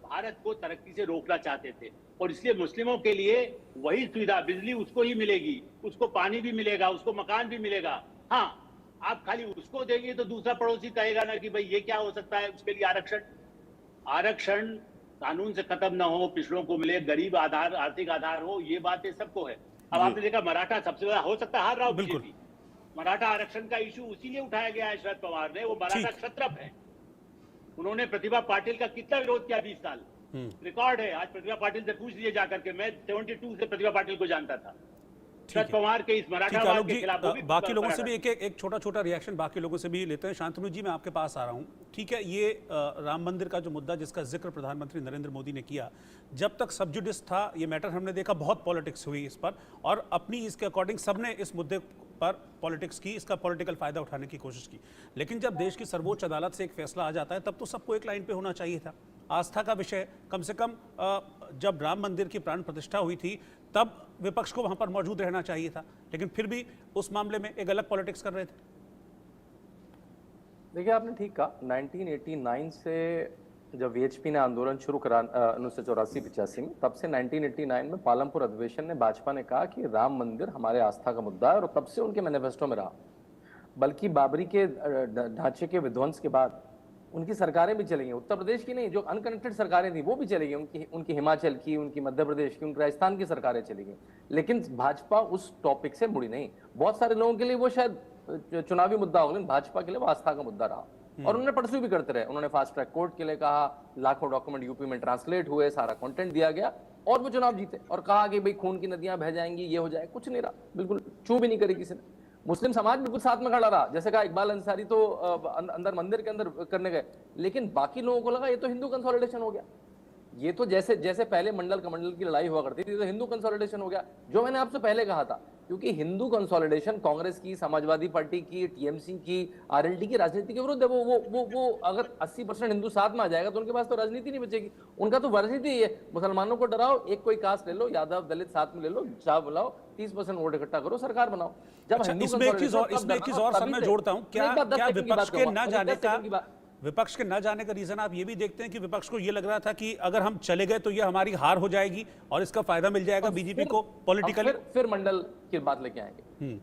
भारत को तरक्की से रोकना चाहते थे। और इसलिए मुस्लिमों के लिए वही सुविधा, बिजली उसको ही मिलेगी, उसको पानी भी मिलेगा, उसको मकान भी मिलेगा। हाँ, आप खाली उसको देंगे तो दूसरा पड़ोसी कहेगा ना कि भाई ये क्या हो सकता है, उसके लिए आरक्षण कानून से खत्म ना हो, पिछड़ों को मिले, गरीब आधार, आर्थिक आधार हो, ये बातें सबको है। अब आपने देखा मराठा सबसे ज्यादा हो सकता है हार रहा हो बीजेपी, मराठा आरक्षण का इशू उसीलिए उठाया गया है शरद पवार ने, वो मराठा क्षत्रप है। उन्होंने प्रतिभा पाटिल का कितना विरोध किया, 20 साल रिकॉर्ड है। आज प्रतिभा पाटिल से पूछ लीजिए जाकर के, मैं 72 से प्रतिभा पाटिल को जानता था। शरद पवार के इस मराठावाद के खिलाफ बाकी लोगों से भी एक छोटा रिएक्शन बाकी लोगों से भी लेते हैं। शांतनु जी, मैं आपके पास आ रहा हूं। ठीक है, ये राम मंदिर का जो मुद्दा जिसका जिक्र प्रधानमंत्री नरेंद्र मोदी ने किया, जब तक सब जुडिस था ये मैटर, हमने देखा बहुत पॉलिटिक्स हुई इस पर, और अपनी इसके अकॉर्डिंग सबने इस मुद्दे पर पॉलिटिक्स की, इसका पॉलिटिकल फायदा उठाने की कोशिश की। लेकिन जब देश की सर्वोच्च अदालत से एक फैसला आ जाता है, तब तो सबको एक लाइन पे होना चाहिए था। आस्था का विषय, कम से कम जब राम मंदिर की प्राण प्रतिष्ठा हुई थी तब विपक्ष को वहां पर मौजूद रहना चाहिए था, लेकिन फिर भी उस मामले में एक अलग पॉलिटिक्स कर रहे थे। देखिए, आपने ठीक कहा, 1989 से जब VHP ने आंदोलन शुरू करा 1984-85 में, तब से 1989 में पालमपुर अधिवेशन में भाजपा ने कहा कि राम मंदिर हमारे आस्था का मुद्दा है, और तब से उनके मैनिफेस्टो में रहा। बल्कि बाबरी के ढांचे के विध्वंस के बाद उनकी सरकारें भी चली गई, उत्तर प्रदेश की नहीं, जो अनकनेक्टेड सरकारें थी वो भी चली गई, उनकी हिमाचल की, उनकी मध्य प्रदेश की, उनकी राजस्थान की सरकारें चली गई, लेकिन भाजपा उस टॉपिक से मुड़ी नहीं। बहुत सारे लोगों के लिए वो शायद चुनावी मुद्दा हो, लेकिन भाजपा के लिए वो आस्था का मुद्दा रहा, और उन्होंने परस्यू भी करते रहे। उन्होंने फास्ट ट्रैक कोर्ट के लिए कहा, लाखों डॉक्यूमेंट यूपी में ट्रांसलेट हुए, सारा कंटेंट दिया गया, और वो चुनाव जीते, और कहा कि भाई खून की नदियां बह जाएंगी, ये हो जाए, कुछ नहीं रहा, बिल्कुल चू भी नहीं करी किसी ने। मुस्लिम समाज बिल्कुल साथ में खड़ा रहा, जैसे कहा इकबाल अंसारी तो अंदर मंदिर के अंदर करने गए, लेकिन बाकी लोगों को लगा ये तो हिंदू कंसोलिडेशन हो गया, ये तो जैसे पहले मंडल कमंडल की लड़ाई हुआ करती थी, तो हिंदू कंसोलिडेशन हो गया। जो मैंने आपसे पहले कहा था, क्योंकि हिंदू कंसोलिडेशन कांग्रेस की, समाजवादी पार्टी की, TMC की, RLD की राजनीति के विरुद्ध है। वो अगर 80% हिंदू साथ में आ जाएगा तो उनके पास तो राजनीति नहीं बचेगी। उनका तो राजनीति ही है, मुसलमानों को डराओ, एक कोई कास्ट ले लो, यादव दलित साथ में ले लो, चाह बुलाओ, 30% वोट इकट्ठा करो, सरकार बनाओ। जब इसमें एक चीज और सर मैं जोड़ता हूं, क्या विपक्ष के न जाने का, विपक्ष के न जाने का रीजन आप ये भी देखते हैं कि विपक्ष को ये लग रहा था कि अगर हम चले गए तो ये हमारी हार हो जाएगी और इसका फायदा मिल जाएगा बीजेपी को पॉलिटिकली, फिर मंडल की बात लेके आएंगे।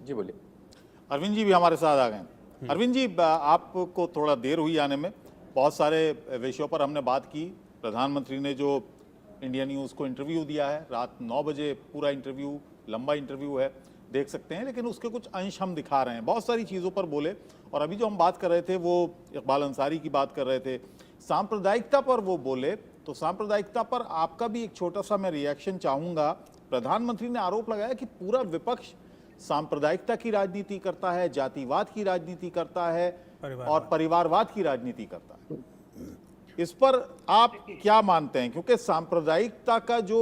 जी बोलिए। अरविंद जी भी हमारे साथ आ गए। अरविंद जी, आपको थोड़ा देर हुई आने में, बहुत सारे विषयों पर हमने बात की। प्रधानमंत्री ने जो इंडिया न्यूज़ को इंटरव्यू दिया है, रात 9 बजे पूरा इंटरव्यू, लंबा इंटरव्यू है, देख सकते हैं, लेकिन उसके कुछ अंश हम दिखा रहे हैं। बहुत सारी चीज़ों पर बोले, और अभी जो हम बात कर रहे थे वो इकबाल अंसारी की बात कर रहे थे, सांप्रदायिकता पर वो बोले, तो सांप्रदायिकता पर आपका भी एक छोटा सा मैं रिएक्शन चाहूँगा। प्रधानमंत्री ने आरोप लगाया कि पूरा विपक्ष सांप्रदायिकता की राजनीति करता है, जातिवाद की राजनीति करता है और परिवारवाद की राजनीति करता है। इस पर आप क्या मानते हैं? क्योंकि सांप्रदायिकता का जो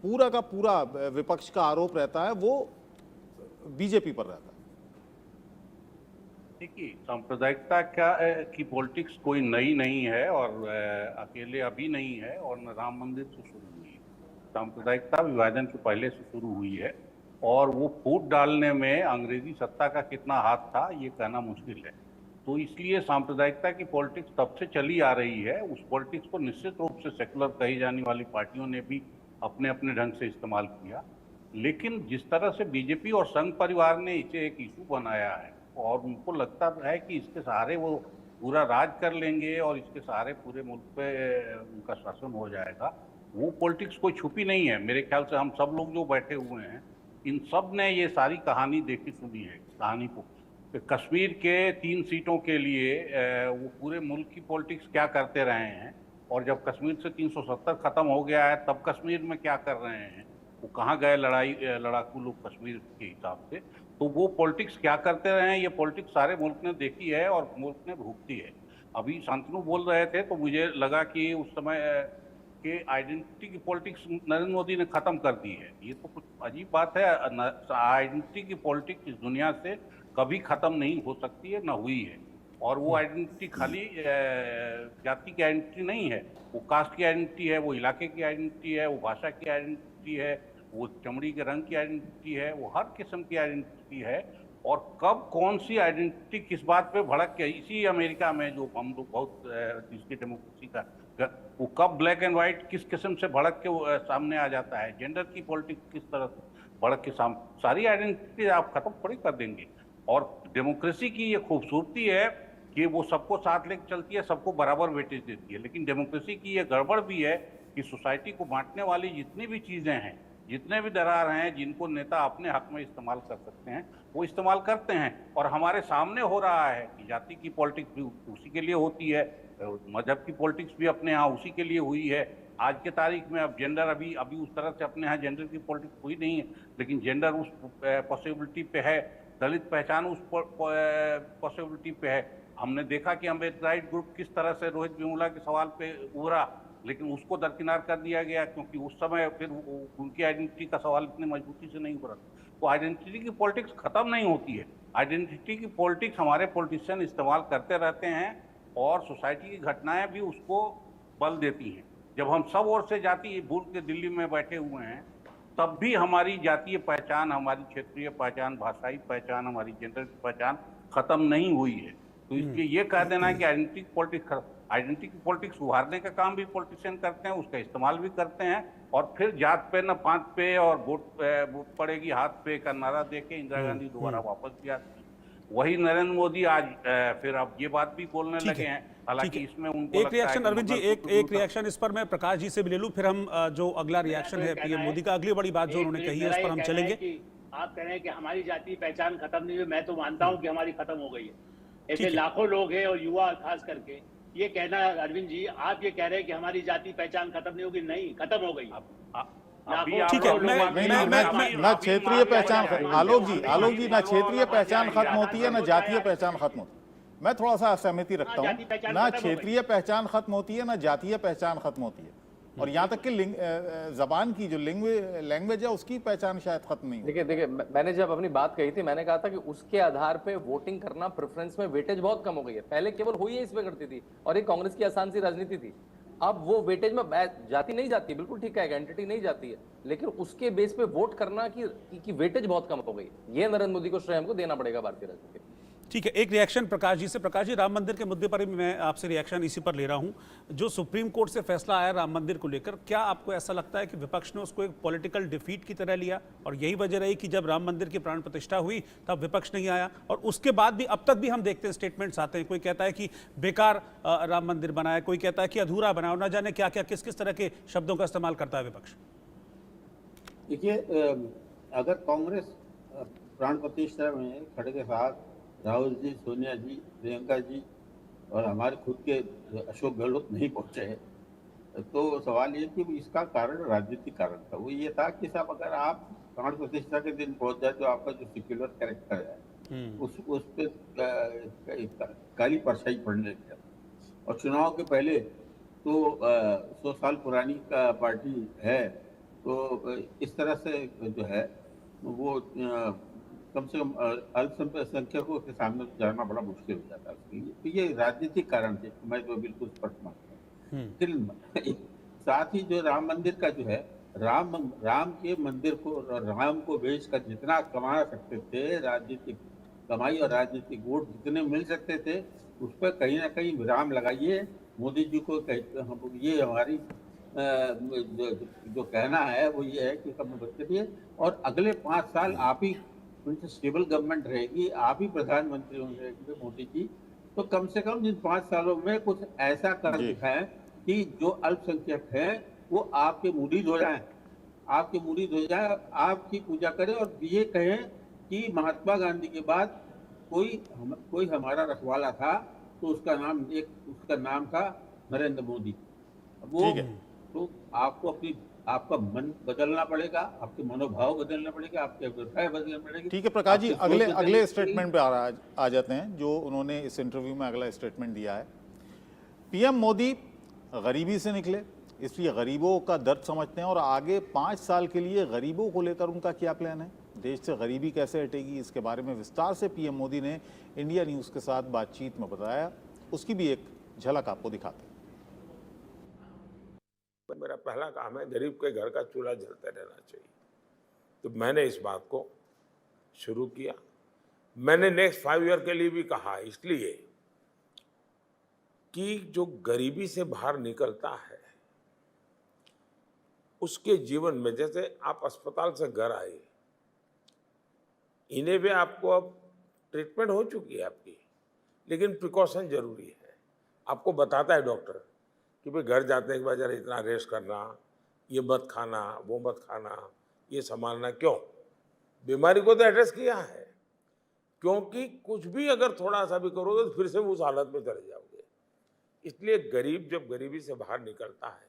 पूरा का पूरा विपक्ष का आरोप रहता है वो बीजेपी पर रहता है। देखिए, सांप्रदायिकता की पॉलिटिक्स कोई नई नहीं है और अकेले अभी नहीं है और न राम मंदिर से शुरू हुई है। सांप्रदायिकता विभाजन से पहले से शुरू हुई है और वो फूट डालने में अंग्रेजी सत्ता का कितना हाथ था ये कहना मुश्किल है। तो इसलिए सांप्रदायिकता की पॉलिटिक्स तब से चली आ रही है। उस पॉलिटिक्स को निश्चित रूप से सेकुलर कही जाने वाली पार्टियों ने भी अपने अपने ढंग से इस्तेमाल किया, लेकिन जिस तरह से बीजेपी और संघ परिवार ने इसे एक इशू बनाया है और उनको लगता है कि इसके सहारे वो पूरा राज कर लेंगे और इसके सहारे पूरे मुल्क पे उनका शासन हो जाएगा, वो पॉलिटिक्स कोई छुपी नहीं है। मेरे ख्याल से हम सब लोग जो बैठे हुए हैं इन सब ने ये सारी कहानी देखी सुनी है। कहानी को कश्मीर के 3 सीटों के लिए वो पूरे मुल्क की पॉलिटिक्स क्या करते रहे हैं और जब कश्मीर से 370 खत्म हो गया है तब कश्मीर में क्या कर रहे हैं, वो कहाँ गए लड़ाकू लोग कश्मीर के हिसाब से, तो वो पॉलिटिक्स क्या करते रहे हैं ये पॉलिटिक्स सारे मुल्क ने देखी है और मुल्क ने भुगती है। अभी शांतनु बोल रहे थे तो मुझे लगा कि उस समय के आइडेंटिटी की पॉलिटिक्स नरेंद्र मोदी ने खत्म कर दी है। ये तो कुछ अजीब बात है। आइडेंटिटी की पॉलिटिक्स इस दुनिया से कभी खत्म नहीं हो सकती है, ना हुई है। और वो आइडेंटिटी खाली जाति की आइडेंटिटी नहीं है, वो कास्ट की आइडेंटिटी है, वो इलाके की आइडेंटिटी है, वो भाषा की आइडेंटिटी है, वो चमड़ी के रंग की आइडेंटिटी है, वो हर किस्म की आइडेंटिटी है। और कब कौन सी आइडेंटिटी किस बात पे भड़क के, इसी अमेरिका में जो हम लोग बहुत जिसकी डेमोक्रेसी का, वो कब ब्लैक एंड व्हाइट किस किस्म से भड़क के सामने आ जाता है, जेंडर की पॉलिटिक्स किस तरह से भड़क के सामने, सारी आइडेंटिटी आप खत्म थोड़ी कर देंगे। और डेमोक्रेसी की ये खूबसूरती है कि वो सबको साथ लेकर चलती है, सबको बराबर वेटेज देती है। लेकिन डेमोक्रेसी की ये गड़बड़ भी है कि सोसाइटी को बांटने वाली जितनी भी चीज़ें हैं, जितने भी दरार हैं जिनको नेता अपने हक में इस्तेमाल कर सकते हैं वो इस्तेमाल करते हैं। और हमारे सामने हो रहा है कि जाति की पॉलिटिक्स भी उसी के लिए होती है, मजहब की पॉलिटिक्स भी अपने यहाँ उसी के लिए हुई है। आज के तारीख में अब जेंडर अभी उस तरह से अपने यहाँ जेंडर की पॉलिटिक्स हुई नहीं है, लेकिन जेंडर उस पॉसिबिलिटी पे है, दलित पहचान उस पॉसिबिलिटी पे है। हमने देखा कि अम्बेडकराइट ग्रुप किस तरह से रोहित वेमुला के सवाल पे उभरा, लेकिन उसको दरकिनार कर दिया गया क्योंकि उस समय फिर उनकी आइडेंटिटी का सवाल इतनी मजबूती से नहीं उभरा। तो आइडेंटिटी की पॉलिटिक्स खत्म नहीं होती है। आइडेंटिटी की पॉलिटिक्स हमारे पॉलिटिशियन इस्तेमाल करते रहते हैं और सोसाइटी की घटनाएं भी उसको बल देती हैं। जब हम सब ओर से जाति भूल के दिल्ली में बैठे हुए हैं तब भी हमारी जातीय पहचान, हमारी क्षेत्रीय पहचान, भाषाई पहचान, हमारी जेंडर की पहचान खत्म नहीं हुई है। तो इसलिए ये कह देना कि आइडेंटिटी की पॉलिटिक्स उभारने का काम भी पॉलिटिशियन करते हैं, उसका इस्तेमाल भी करते हैं और फिर जात पे न पांच पे और वोट पड़ेगी हाथ पे का नारा दे के इंदिरा गांधी दोबारा वापस भी आती है। वही नरेंद्र मोदी आज फिर अब ये बात भी बोलने लगे हैं, हालांकि इसमें उनको एक रिएक्शन अरविंद जी, एक रिएक्शन इस पर मैं प्रकाश जी से भी ले लूं, फिर हम जो अगला रिएक्शन है पीएम मोदी का, अगली बड़ी बात जो उन्होंने कही है उस पर हम चलेंगे। आप कह रहे हैं कि हमारी जाति पहचान खत्म नहीं हुई, मैं तो मानता हूं कि हमारी खत्म हो गई है। ऐसे लाखों लोग हैं और युवा खास करके, ये कहना अरविंद जी, आप ये कह रहे हैं कि हमारी जाति पहचान खत्म नहीं होगी, नहीं, खत्म हो गई। ठीक है, ना क्षेत्रीय पहचान, आलोक जी ना क्षेत्रीय पहचान खत्म होती है ना जातीय पहचान खत्म होती है। मैं थोड़ा सा असहमति रखता हूँ, ना क्षेत्रीय पहचान खत्म होती है ना जातीय पहचान खत्म होती है, और यहाँ तक कि जबान की जो लैंग्वेज है उसकी पहचान शायद खत्म नहीं। देखिए मैंने जब अपनी बात कही थी मैंने कहा था कि उसके आधार पे वोटिंग करना, प्रेफरेंस में वेटेज बहुत कम हो गई है। पहले केवल हुई है इस पे करती थी और ये कांग्रेस की आसान सी राजनीति थी। अब वो वेटेज में जाती नहीं जाती, बिल्कुल ठीक है, आइडेंटिटी नहीं जाती है, लेकिन उसके बेस पे वोट करना की वेटेज बहुत कम हो गई। ये नरेंद्र मोदी को श्रेय हमको देना पड़ेगा भारतीय राजनीति। ठीक है, एक रिएक्शन प्रकाश जी से। प्रकाश जी, राम मंदिर के मुद्दे पर भी मैं आपसे रिएक्शन इसी पर ले रहा हूं। जो सुप्रीम कोर्ट से फैसला आया राम मंदिर को लेकर, क्या आपको ऐसा लगता है कि विपक्ष ने उसको एक पॉलिटिकल डिफीट की तरह लिया और यही वजह रही कि जब राम मंदिर की प्राण प्रतिष्ठा हुई तब विपक्ष नहीं आया, और उसके बाद भी अब तक भी हम देखते हैं स्टेटमेंट्स आते हैं, कोई कहता है कि बेकार राम मंदिर बनाया, कोई कहता है कि अधूरा बनाया, ना जाने क्या क्या किस किस तरह के शब्दों का इस्तेमाल करता है विपक्ष। देखिए, अगर कांग्रेस प्राण प्रतिष्ठा में खड़गे साहब, राहुल जी, सोनिया जी, प्रियंका जी और हमारे खुद के अशोक गहलोत नहीं पहुंचे हैं। तो सवाल ये कि इसका कारण राजनीतिक कारण था। वो ये था कि साहब अगर आप प्राण प्रतिष्ठा के दिन पहुंच जाए तो आपका जो सेक्युलर कैरेक्टर है उस पे काली परछाई पड़ने लग जाती। और चुनाव के पहले तो 100 साल पुरानी का पार्टी है, तो इस तरह से जो है वो कम से कम अल्पसंख्यकों के सामने जाना बड़ा मुश्किल हो जाता है उसके लिए। तो ये राजनीतिक कारण थे, मैं तो बिल्कुल स्पष्ट मानता हूँ। लेकिन साथ ही जो राम मंदिर का जो है, राम के मंदिर को, राम को बेचकर जितना कमा सकते थे, राजनीतिक कमाई और राजनीतिक वोट जितने मिल सकते थे, उस पर कहीं ना कहीं विराम लगाइए। मोदी जी को ये हमारी जो कहना है वो ये है कि कम बंद करिए और अगले 5 साल आप ही स्टेबल गवर्नमेंट रहेगी, आप ही प्रधानमंत्री होंगे मोदी जी। तो कम से कम इन 5 सालों में कुछ ऐसा कर दिखाएं कि जो अल्पसंख्यक हैं वो आपके मुरीद हो जाएं, आपकी पूजा करें और ये कहें कि महात्मा गांधी के बाद कोई हमारा रखवाला था तो उसका नाम था नरेंद्र मोदी। वो तो आपको आपका मन बदलना पड़ेगा, आपके मनोभाव बदलना पड़ेगा, आपके अभिप्राय बदलना पड़ेगा। ठीक है प्रकाश जी, अगले स्टेटमेंट पे आ जाते हैं जो उन्होंने इस इंटरव्यू में अगला स्टेटमेंट दिया है। पीएम मोदी गरीबी से निकले, इसलिए गरीबों का दर्द समझते हैं और आगे 5 साल के लिए गरीबों को लेकर उनका क्या प्लान है, देश से गरीबी कैसे हटेगी, इसके बारे में विस्तार से पीएम मोदी ने इंडिया न्यूज़ के साथ बातचीत में बताया। उसकी भी एक झलक आपको दिखाते हैं। मेरा पहला काम है गरीब के घर का चूल्हा जलते रहना चाहिए, तो मैंने इस बात को शुरू किया। मैंने नेक्स्ट 5 ईयर के लिए भी कहा, इसलिए कि जो गरीबी से बाहर निकलता है उसके जीवन में, जैसे आप अस्पताल से घर आए, इन्हें भी आपको अब ट्रीटमेंट हो चुकी है आपकी, लेकिन प्रिकॉशन जरूरी है। आपको बताता है डॉक्टर कि भाई घर जाने के बाद जरा इतना रेस्ट करना, ये मत खाना, वो मत खाना, ये संभालना। क्यों? बीमारी को तो एड्रेस किया है, क्योंकि कुछ भी अगर थोड़ा सा भी करोगे तो फिर से उस हालत में चले जाओगे। इसलिए गरीब जब गरीबी से बाहर निकलता है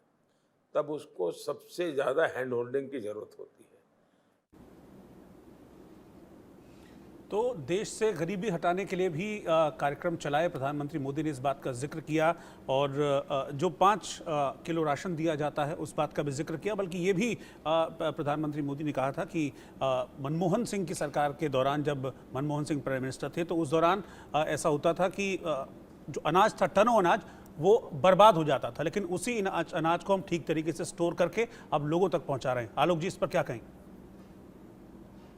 तब उसको सबसे ज़्यादा हैंड होल्डिंग की जरूरत होती है। तो देश से गरीबी हटाने के लिए भी कार्यक्रम चलाए, प्रधानमंत्री मोदी ने इस बात का जिक्र किया और जो 5 किलो राशन दिया जाता है उस बात का भी जिक्र किया। बल्कि ये भी प्रधानमंत्री मोदी ने कहा था कि मनमोहन सिंह की सरकार के दौरान, जब मनमोहन सिंह प्राइम मिनिस्टर थे, तो उस दौरान ऐसा होता था कि जो अनाज था, टनों अनाज, वो बर्बाद हो जाता था, लेकिन उसी अनाज को हम ठीक तरीके से स्टोर करके अब लोगों तक पहुंचा रहे हैं। आलोक जी, इस पर क्या कहें?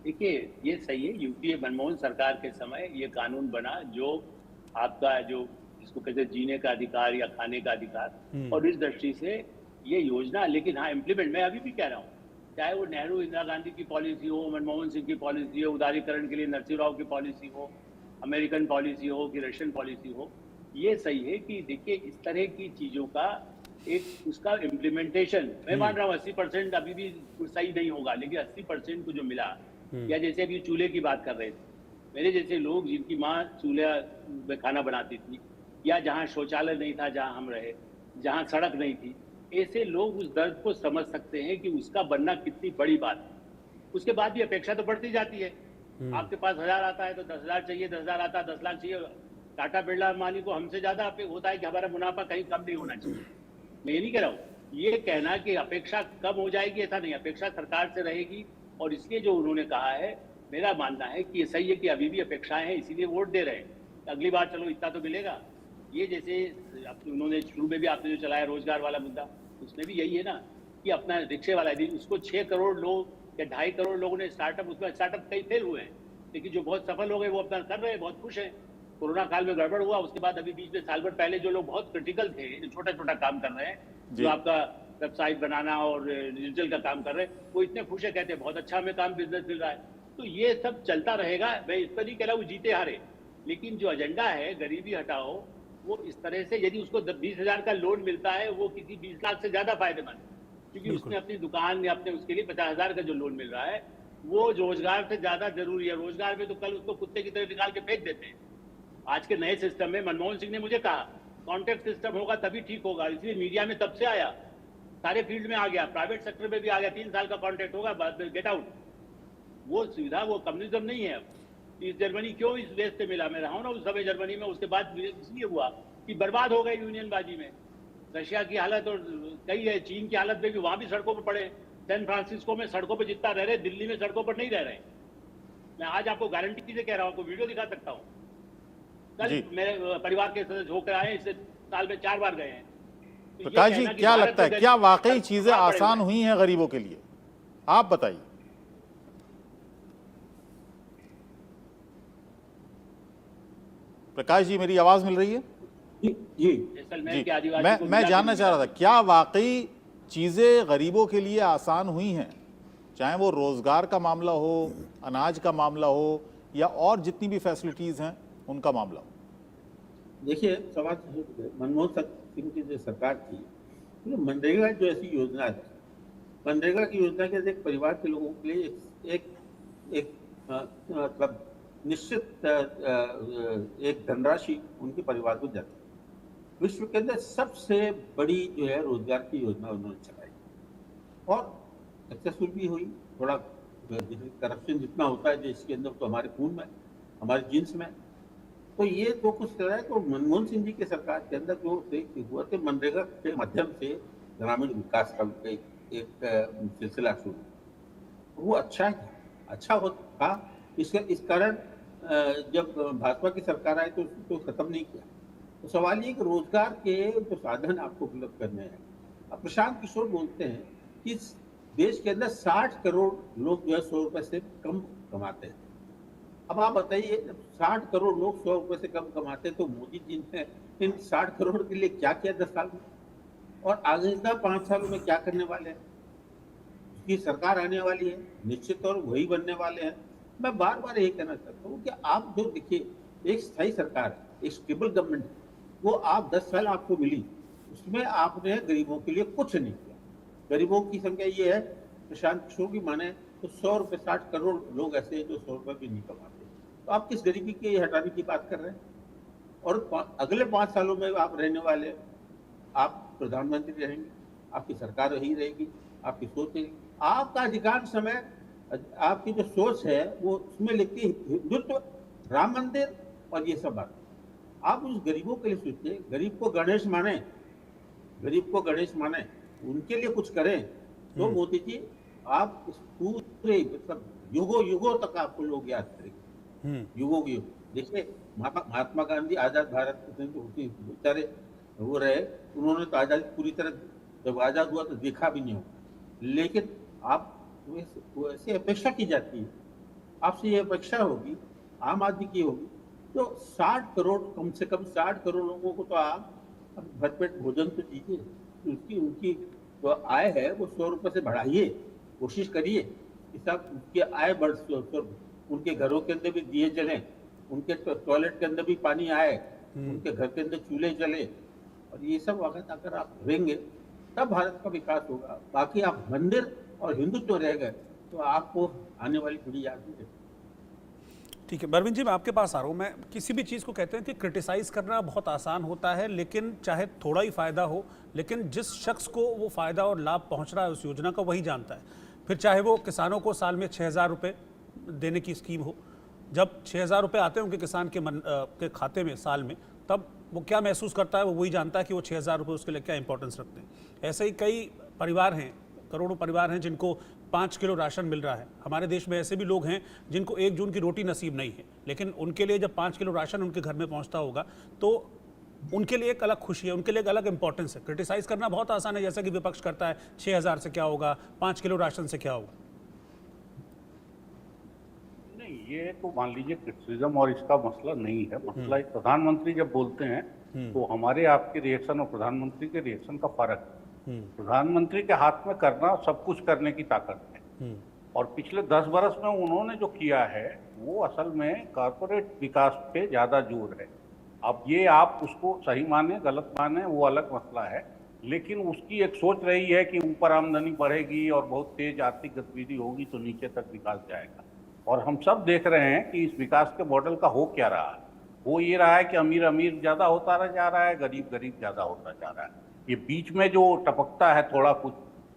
देखिए, ये सही है, यूपीए मनमोहन सरकार के समय ये कानून बना जो आपका जो इसको कहते हैं जीने का अधिकार या खाने का अधिकार, और इस दृष्टि से ये योजना, लेकिन हाँ इम्प्लीमेंट, मैं अभी भी कह रहा हूँ, चाहे वो नेहरू इंदिरा गांधी की पॉलिसी हो, मनमोहन सिंह की पॉलिसी हो, उदारीकरण के लिए नरसिंह राव की पॉलिसी हो, अमेरिकन पॉलिसी हो कि रशियन पॉलिसी हो, ये सही है कि देखिए इस तरह की चीजों का एक उसका इम्प्लीमेंटेशन, मैं मान रहा हूँ 80% अभी भी सही नहीं होगा, लेकिन 80% को जो मिला, या जैसे अभी चूल्हे की बात कर रहे थे, मेरे जैसे लोग जिनकी माँ चूल्हा में खाना बनाती थी, या जहाँ शौचालय नहीं था, जहाँ हम रहे, जहाँ सड़क नहीं थी, ऐसे लोग उस दर्द को समझ सकते हैं कि उसका बनना कितनी बड़ी बात है। उसके बाद भी अपेक्षा तो बढ़ती जाती है। आपके पास 1000 आता है तो 10,000 चाहिए, 10,000 आता है 10 लाख चाहिए। टाटा बिरला मालिक को हमसे ज्यादा होता है कि हमारा मुनाफा कहीं कम नहीं होना चाहिए। मैं ये नहीं कह रहा हूँ, ये कहना कि अपेक्षा कम हो जाएगी, ऐसा नहीं, अपेक्षा सरकार से रहेगी। और इसलिए जो उन्होंने कहा है, मेरा मानना है कि ये सही है कि अभी भी अपेक्षाएं हैं, इसीलिए वोट दे रहे हैं। अगली बार चलो इतना तो मिलेगा। ये जैसे उन्होंने शुरू में भी आपने जो चलाया रोजगार वाला मुद्दा, उसमें भी यही है ना कि अपना रिक्शे वाला, उसको 6 करोड़ लोग या 2.5 करोड़ लोगों ने स्टार्टअप, उसमें स्टार्टअप कई फेल हुए हैं, लेकिन जो बहुत सफल हो गए वो अपना कर रहे हैं, बहुत खुश हैं। कोरोना काल में गड़बड़ हुआ, उसके बाद अभी बीच में साल भर पहले जो लोग बहुत क्रिटिकल थे, जो छोटा छोटा काम कर रहे हैं, जो आपका वेबसाइट बनाना और डिजिटल का काम कर रहे हैं, वो इतने खुश है, कहते हैं बहुत अच्छा हमें काम बिजनेस मिल रहा है। तो ये सब चलता रहेगा। मैं इस पर नहीं कह रहा हूँ जीते हारे, लेकिन जो एजेंडा है गरीबी हटाओ, वो इस तरह से, यदि उसको 20,000 का लोन मिलता है, वो किसी 20 लाख से ज्यादा फायदेमंद है, क्योंकि उसने अपनी दुकान या अपने उसके लिए 50,000 का जो लोन मिल रहा है, वो रोजगार से ज्यादा जरूरी है। रोजगार में तो कल उसको कुत्ते की तरह निकाल के फेंक देते हैं। आज के नए सिस्टम में मनमोहन सिंह ने मुझे कहा कॉन्ट्रैक्ट सिस्टम होगा तभी ठीक होगा, इसलिए मीडिया में तब से आया, सारे फील्ड में आ गया, प्राइवेट सेक्टर में भी आ गया, 3 साल का कॉन्ट्रैक्ट होगा, गेट आउट। वो सुविधा, वो कम्युनिज्म नहीं है। इस जर्मनी क्यों इस देश से मिला? मैं रहा हूं ना उस समय जर्मनी में, उसके बाद इसलिए हुआ कि बर्बाद हो गए यूनियनबाजी में। रशिया की हालत और कई है, चीन की हालत में भी, वहां भी सड़कों पर पड़े। सैन फ्रांसिस्को में सड़कों पर जितना रह रहे, दिल्ली में सड़कों पर नहीं रह रहे। मैं आज आपको गारंटी से कह रहा हूं, आपको वीडियो दिखा सकता हूं। कल मेरे परिवार के सदस्य होकर आए, इस साल में 4 बार गए हैं। तो प्रकाश जी, क्या लगता है, क्या वाकई चीजें आसान हुई हैं गरीबों के लिए? आप बताइए। प्रकाश जी, मेरी आवाज मिल रही है? जी मैं जानना चाह रहा था, क्या वाकई चीजें गरीबों के लिए आसान हुई हैं, चाहे वो रोजगार का मामला हो, अनाज का मामला हो, या और जितनी भी फैसिलिटीज हैं उनका मामला हो? देखिए, सवाल मनमोहन सिंह की जो सरकार थी, तो मनरेगा जो ऐसी योजना है, मनरेगा की योजना के एक परिवार के लोगों के लिए एक मतलब निश्चित एक धनराशि उनके परिवार को जाती है। विश्व के अंदर सबसे बड़ी जो है रोजगार की योजना उन्होंने चलाई और सक्सेसफुल भी हुई। थोड़ा करप्शन जितना होता है देश के अंदर, तो हमारे खून में, हमारे जीन्स में, तो ये तो कुछ तरह है। तो मनमोहन सिंह जी की सरकार के अंदर जो हुआ कि मनरेगा के माध्यम से ग्रामीण विकास का एक सिलसिला शुरू, वो अच्छा था। इस कारण जब भाजपा की सरकार आई तो उसको खत्म नहीं किया। तो सवाल ये कि रोजगार के जो साधन आपको उपलब्ध करने हैं। अब प्रशांत किशोर बोलते हैं कि देश के अंदर 60 करोड़ लोग जो है 100 रुपए से कम कमाते हैं। अब आप बताइए, जब 60 करोड़ लोग 100 रुपए से कम कमाते हैं, तो मोदी जी ने इन 60 करोड़ के लिए क्या किया 10 साल में, और आगे 5 सालों में क्या करने वाले हैं? उसकी सरकार आने वाली है, निश्चित तौर वही बनने वाले हैं। मैं बार बार यही कहना चाहता हूँ कि आप जो देखिए, एक स्थायी सरकार है, एक स्टेबल गवर्नमेंट, वो आप 10 साल आपको मिली, उसमें आपने गरीबों के लिए कुछ नहीं किया। गरीबों की संख्या ये है, प्रशांत किशोर की माने तो 100 रुपए 60 करोड़ लोग ऐसे हैं जो 100 रुपए भी नहीं कमाते। तो आप किस गरीबी के हटाने की बात कर रहे हैं? और अगले 5 सालों में आप रहने वाले, आप प्रधानमंत्री रहेंगे, आपकी सरकार वही रहेगी, आपकी सोच रहेगी। आपका अधिकांश समय, आपकी जो सोच है वो उसमें लिखती है हिंदुत्व, राम मंदिर और ये सब बात। आप उस गरीबों के लिए सोचिए, गरीब को गणेश माने, उनके लिए कुछ करें। तो मोदी जी, आप इस पूरे मतलब युगों तक आपको लोग याद करेंगे, युगों। देखिए, महात्मा गांधी आजाद भारत के बेचारे वो रहे, उन्होंने तो आजादी पूरी तरह, जब आजाद हुआ तो देखा भी नहीं होगा। लेकिन आप वैसे अपेक्षा की जाती है, आपसे ये अपेक्षा होगी, आम आदमी की होगी, तो 60 करोड़, कम से कम 60 करोड़ लोगों को तो आप भरपेट भोजन तो दीजिए। उनकी जो आय है वो 100 रुपए से बढ़ाइए, कोशिश करिए कि सब उनकी आय बढ़, उनके घरों के अंदर भी दिए जलें, उनके टॉयलेट के अंदर भी पानी आए, उनके घर के अंदर चूल्हे जले, और ये सब अगर आप करेंगे तब भारत का विकास होगा। बाकी आप मंदिर और हिंदुत्व रह गए तो आपको आने वाली पीढ़ी याद नहीं रखेगी। ठीक है बरविन जी, मैं आपके पास आ रहा हूँ। मैं किसी भी चीज़ को कहते हैं कि क्रिटिसाइज करना बहुत आसान होता है, लेकिन चाहे थोड़ा ही फायदा हो, लेकिन जिस शख्स को वो फायदा और लाभ पहुंच रहा है उस योजना का, वही जानता है। फिर चाहे वो किसानों को साल में 6,000 रुपये देने की स्कीम हो, जब 6,000 रुपये आते हैं उनके किसान के खाते में साल में, तब वो क्या महसूस करता है, वो वही जानता है कि वो 6,000 रुपये उसके लिए क्या इंपॉर्टेंस रखते हैं। ऐसे ही कई परिवार हैं, करोड़ों परिवार हैं जिनको 5 किलो राशन मिल रहा है। हमारे देश में ऐसे भी लोग हैं जिनको 1 जून की रोटी नसीब नहीं है, लेकिन उनके लिए जब 5 किलो राशन उनके घर में पहुंचता होगा तो उनके लिए एक अलग खुशी है, उनके लिए एक अलग इंपॉर्टेंस है। क्रिटिसाइज करना बहुत आसान है, जैसा कि विपक्ष करता है, 6,000 से क्या होगा, 5 किलो राशन से क्या होगा। नहीं, ये तो मान लीजिए क्रिटिसिज्म और इसका मसला नहीं है। मसला एक प्रधानमंत्री जब बोलते हैं तो हमारे आपके रिएक्शन और प्रधानमंत्री के रिएक्शन का फर्क है। प्रधानमंत्री के हाथ में करना, सब कुछ करने की ताकत है, और पिछले 10 बरस में उन्होंने जो किया है वो असल में कॉर्पोरेट विकास पे ज्यादा जोर है। अब ये आप उसको सही माने गलत माने वो अलग मसला है, लेकिन उसकी एक सोच रही है कि ऊपर आमदनी बढ़ेगी और बहुत तेज आर्थिक गतिविधि होगी तो नीचे तक विकास जाएगा। और हम सब देख रहे हैं कि इस विकास के मॉडल का हो क्या रहा है। वो ये रहा है कि अमीर अमीर ज्यादा होता जा रहा है, गरीब गरीब ज्यादा होता जा रहा है। ये बीच में जो टपकता है थोड़ा कुछ,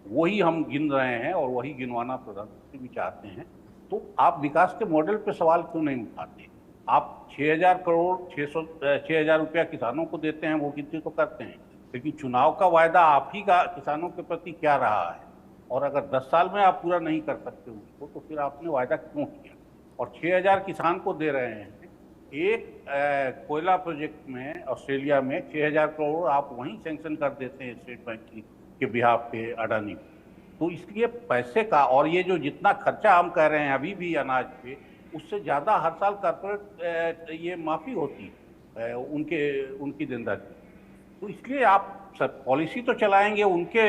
वही हम गिन रहे हैं और वही गिनवाना प्रधानमंत्री भी चाहते हैं। तो आप विकास के मॉडल पे सवाल क्यों नहीं उठाते? आप 6,000 करोड़ 6,000 रुपया किसानों को देते हैं, वो गिनती तो करते हैं, लेकिन चुनाव का वायदा आप ही का किसानों के प्रति क्या रहा है? और अगर 10 साल में आप पूरा नहीं कर सकते उसको, तो फिर आपने वायदा क्यों किया? और 6,000 किसान को दे रहे हैं। एक कोयला प्रोजेक्ट में ऑस्ट्रेलिया में 6,000 करोड़ आप वहीं सैंक्शन कर देते हैं स्टेट बैंक के बिहाफ पे अडानी को। तो इसलिए पैसे का, और ये जो जितना खर्चा हम कह रहे हैं अभी भी अनाज पे, उससे ज़्यादा हर साल कॉर्पोरेट ये माफ़ी होती है उनकी देनदारी। तो इसलिए आप सब पॉलिसी तो चलाएंगे उनके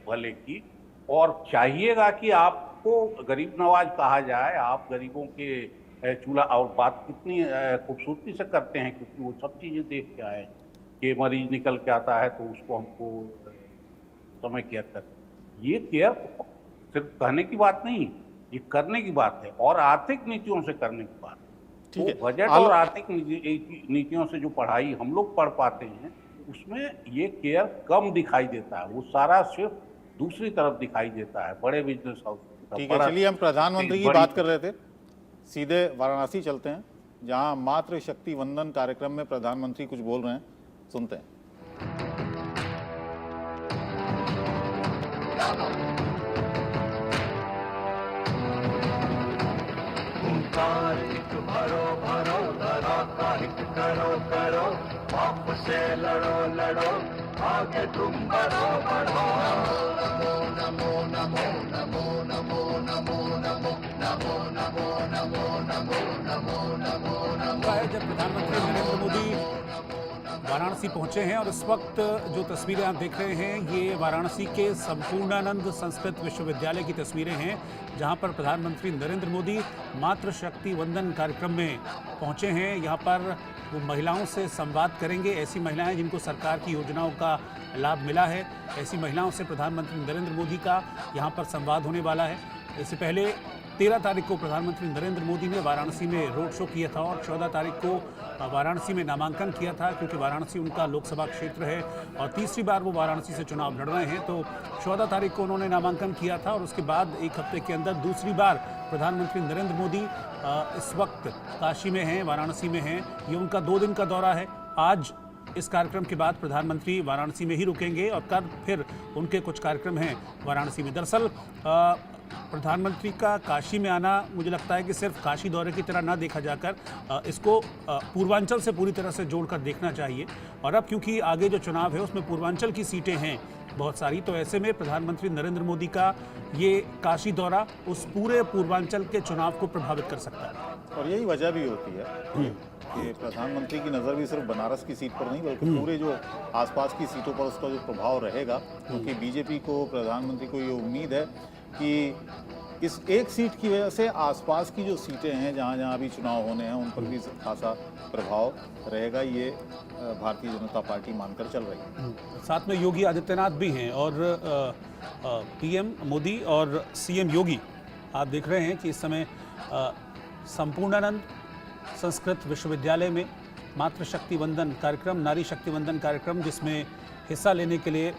भले की, और चाहिएगा कि आपको गरीब नवाज कहा जाए। आप गरीबों के चूल्हा, और बात कितनी खूबसूरती से करते हैं क्योंकि वो सब चीज़ें देख के आए कि मरीज निकल के आता है तो उसको हमको समय केयर कर। ये केयर सिर्फ कहने की बात नहीं, ये करने की बात है, और आर्थिक नीतियों से करने की बात है। ठीक है। तो बजट और आर्थिक नीतियों से जो पढ़ाई हम लोग पढ़ पाते हैं, उसमें ये केयर कम दिखाई देता है। वो सारा सिर्फ दूसरी तरफ दिखाई देता है, बड़े बिजनेस हाउस। ठीक है, चलिए हम प्रधानमंत्री की बात कर रहे थे, सीधे वाराणसी चलते हैं, जहां मातृ शक्ति वंदन कार्यक्रम में प्रधानमंत्री कुछ बोल रहे हैं, सुनते हैं। भरो भरो धरा का हित करो करो, बाप से लड़ो लड़ो, आगे तुम बढ़ो बढ़ो। नमो नमो नमो नमो नमो नमो नमो नमो नमो नमो नमो नमो नमो नमो। जब प्रधानमंत्री नरेंद्र मोदी वाराणसी पहुंचे हैं, और इस वक्त जो तस्वीरें आप देख रहे हैं ये वाराणसी के संपूर्णानंद संस्कृत विश्वविद्यालय की तस्वीरें हैं, जहां पर प्रधानमंत्री नरेंद्र मोदी मातृ शक्ति वंदन कार्यक्रम में पहुंचे हैं। यहां पर वो महिलाओं से संवाद करेंगे, ऐसी महिलाएं जिनको सरकार की योजनाओं का लाभ मिला है, ऐसी महिलाओं से प्रधानमंत्री नरेंद्र मोदी का यहां पर संवाद होने वाला है। इससे पहले 13 तारीख को प्रधानमंत्री नरेंद्र मोदी ने वाराणसी में रोड शो किया था, और 14 तारीख को वाराणसी में नामांकन किया था, क्योंकि वाराणसी उनका लोकसभा क्षेत्र है और तीसरी बार वो वाराणसी से चुनाव लड़ रहे हैं। तो 14 तारीख को उन्होंने नामांकन किया था, और उसके बाद एक हफ्ते के अंदर दूसरी बार प्रधानमंत्री नरेंद्र मोदी इस वक्त काशी में हैं, वाराणसी में हैं। ये उनका 2 दिन का दौरा है। आज इस कार्यक्रम के बाद प्रधानमंत्री वाराणसी में ही रुकेंगे, और कल फिर उनके कुछ कार्यक्रम हैं वाराणसी में। दरअसल प्रधानमंत्री का काशी में आना, मुझे लगता है कि सिर्फ काशी दौरे की तरह ना देखा जाकर इसको पूर्वांचल से पूरी तरह से जोड़कर देखना चाहिए। और अब क्योंकि आगे जो चुनाव है उसमें पूर्वांचल की सीटें हैं बहुत सारी, तो ऐसे में प्रधानमंत्री नरेंद्र मोदी का ये काशी दौरा उस पूरे पूर्वांचल के चुनाव को प्रभावित कर सकता है। और यही वजह भी होती है कि प्रधानमंत्री की नज़र भी सिर्फ बनारस की सीट पर नहीं, बल्कि पूरे जो आसपास की सीटों पर उसका जो प्रभाव रहेगा, क्योंकि बीजेपी को, प्रधानमंत्री को ये उम्मीद है कि इस एक सीट की वजह से आसपास की जो सीटें हैं जहाँ जहाँ अभी चुनाव होने हैं उन पर भी खासा प्रभाव रहेगा। ये भारतीय जनता पार्टी मानकर चल रही है। साथ में योगी आदित्यनाथ भी हैं, और पीएम मोदी और सीएम योगी, आप देख रहे हैं कि इस समय संपूर्णानंद संस्कृत विश्वविद्यालय में मातृ शक्ति वंदन कार्यक्रम, नारी शक्ति वंदन कार्यक्रम, जिसमें हिस्सा लेने के लिए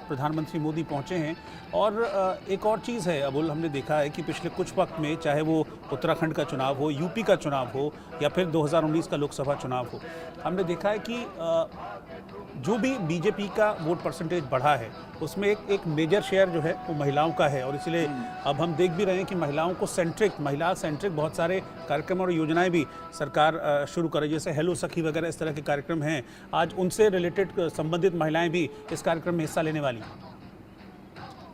प्रधानमंत्री मोदी पहुंचे हैं। और एक और चीज़ है अबुल, हमने देखा है कि पिछले कुछ वक्त में, चाहे वो उत्तराखंड का चुनाव हो, यूपी का चुनाव हो, या फिर 2019 का लोकसभा चुनाव हो, हमने देखा है कि जो भी बीजेपी का वोट परसेंटेज बढ़ा है उसमें एक मेजर शेयर जो है वो महिलाओं का है। और इसलिए अब हम देख भी रहे हैं कि महिलाओं को महिला सेंट्रिक बहुत सारे कार्यक्रम और योजनाएं भी सरकार शुरू करे, जैसे हेलो सखी वगैरह इस तरह के कार्यक्रम हैं। आज उनसे रिलेटेड संबंधित महिलाएं भी इस कार्यक्रम में हिस्सा लेने वाली हैं।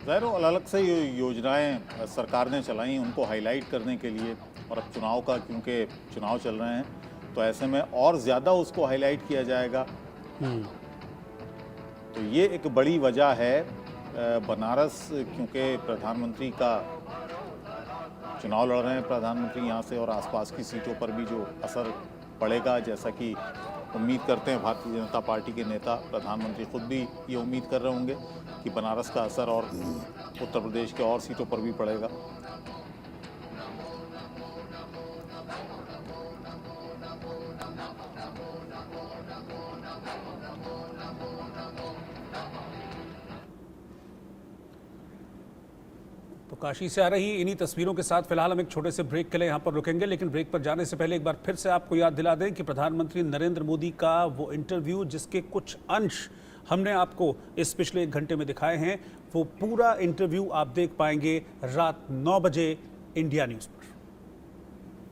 ज़ाहिर अलग से योजनाएं सरकार ने चलाई, उनको हाईलाइट करने के लिए, और अब चुनाव का, क्योंकि चुनाव चल रहे हैं तो ऐसे में और ज़्यादा उसको हाईलाइट किया जाएगा। तो ये एक बड़ी वजह है। बनारस, क्योंकि प्रधानमंत्री का चुनाव लड़ रहे हैं प्रधानमंत्री यहाँ से, और आसपास की सीटों पर भी जो असर पड़ेगा, जैसा कि उम्मीद करते हैं भारतीय जनता पार्टी के नेता, प्रधानमंत्री खुद भी ये उम्मीद कर रहे होंगे कि बनारस का असर और उत्तर प्रदेश के और सीटों पर भी पड़ेगा। तो काशी से आ रही इन्हीं तस्वीरों के साथ फिलहाल हम एक छोटे से ब्रेक के लिए यहाँ पर रुकेंगे, लेकिन ब्रेक पर जाने से पहले एक बार फिर से आपको याद दिला दें कि प्रधानमंत्री नरेंद्र मोदी का वो इंटरव्यू जिसके कुछ अंश हमने आपको इस पिछले 1 घंटे में दिखाए हैं, वो पूरा इंटरव्यू आप देख पाएंगे रात 9 बजे इंडिया न्यूज़ पर।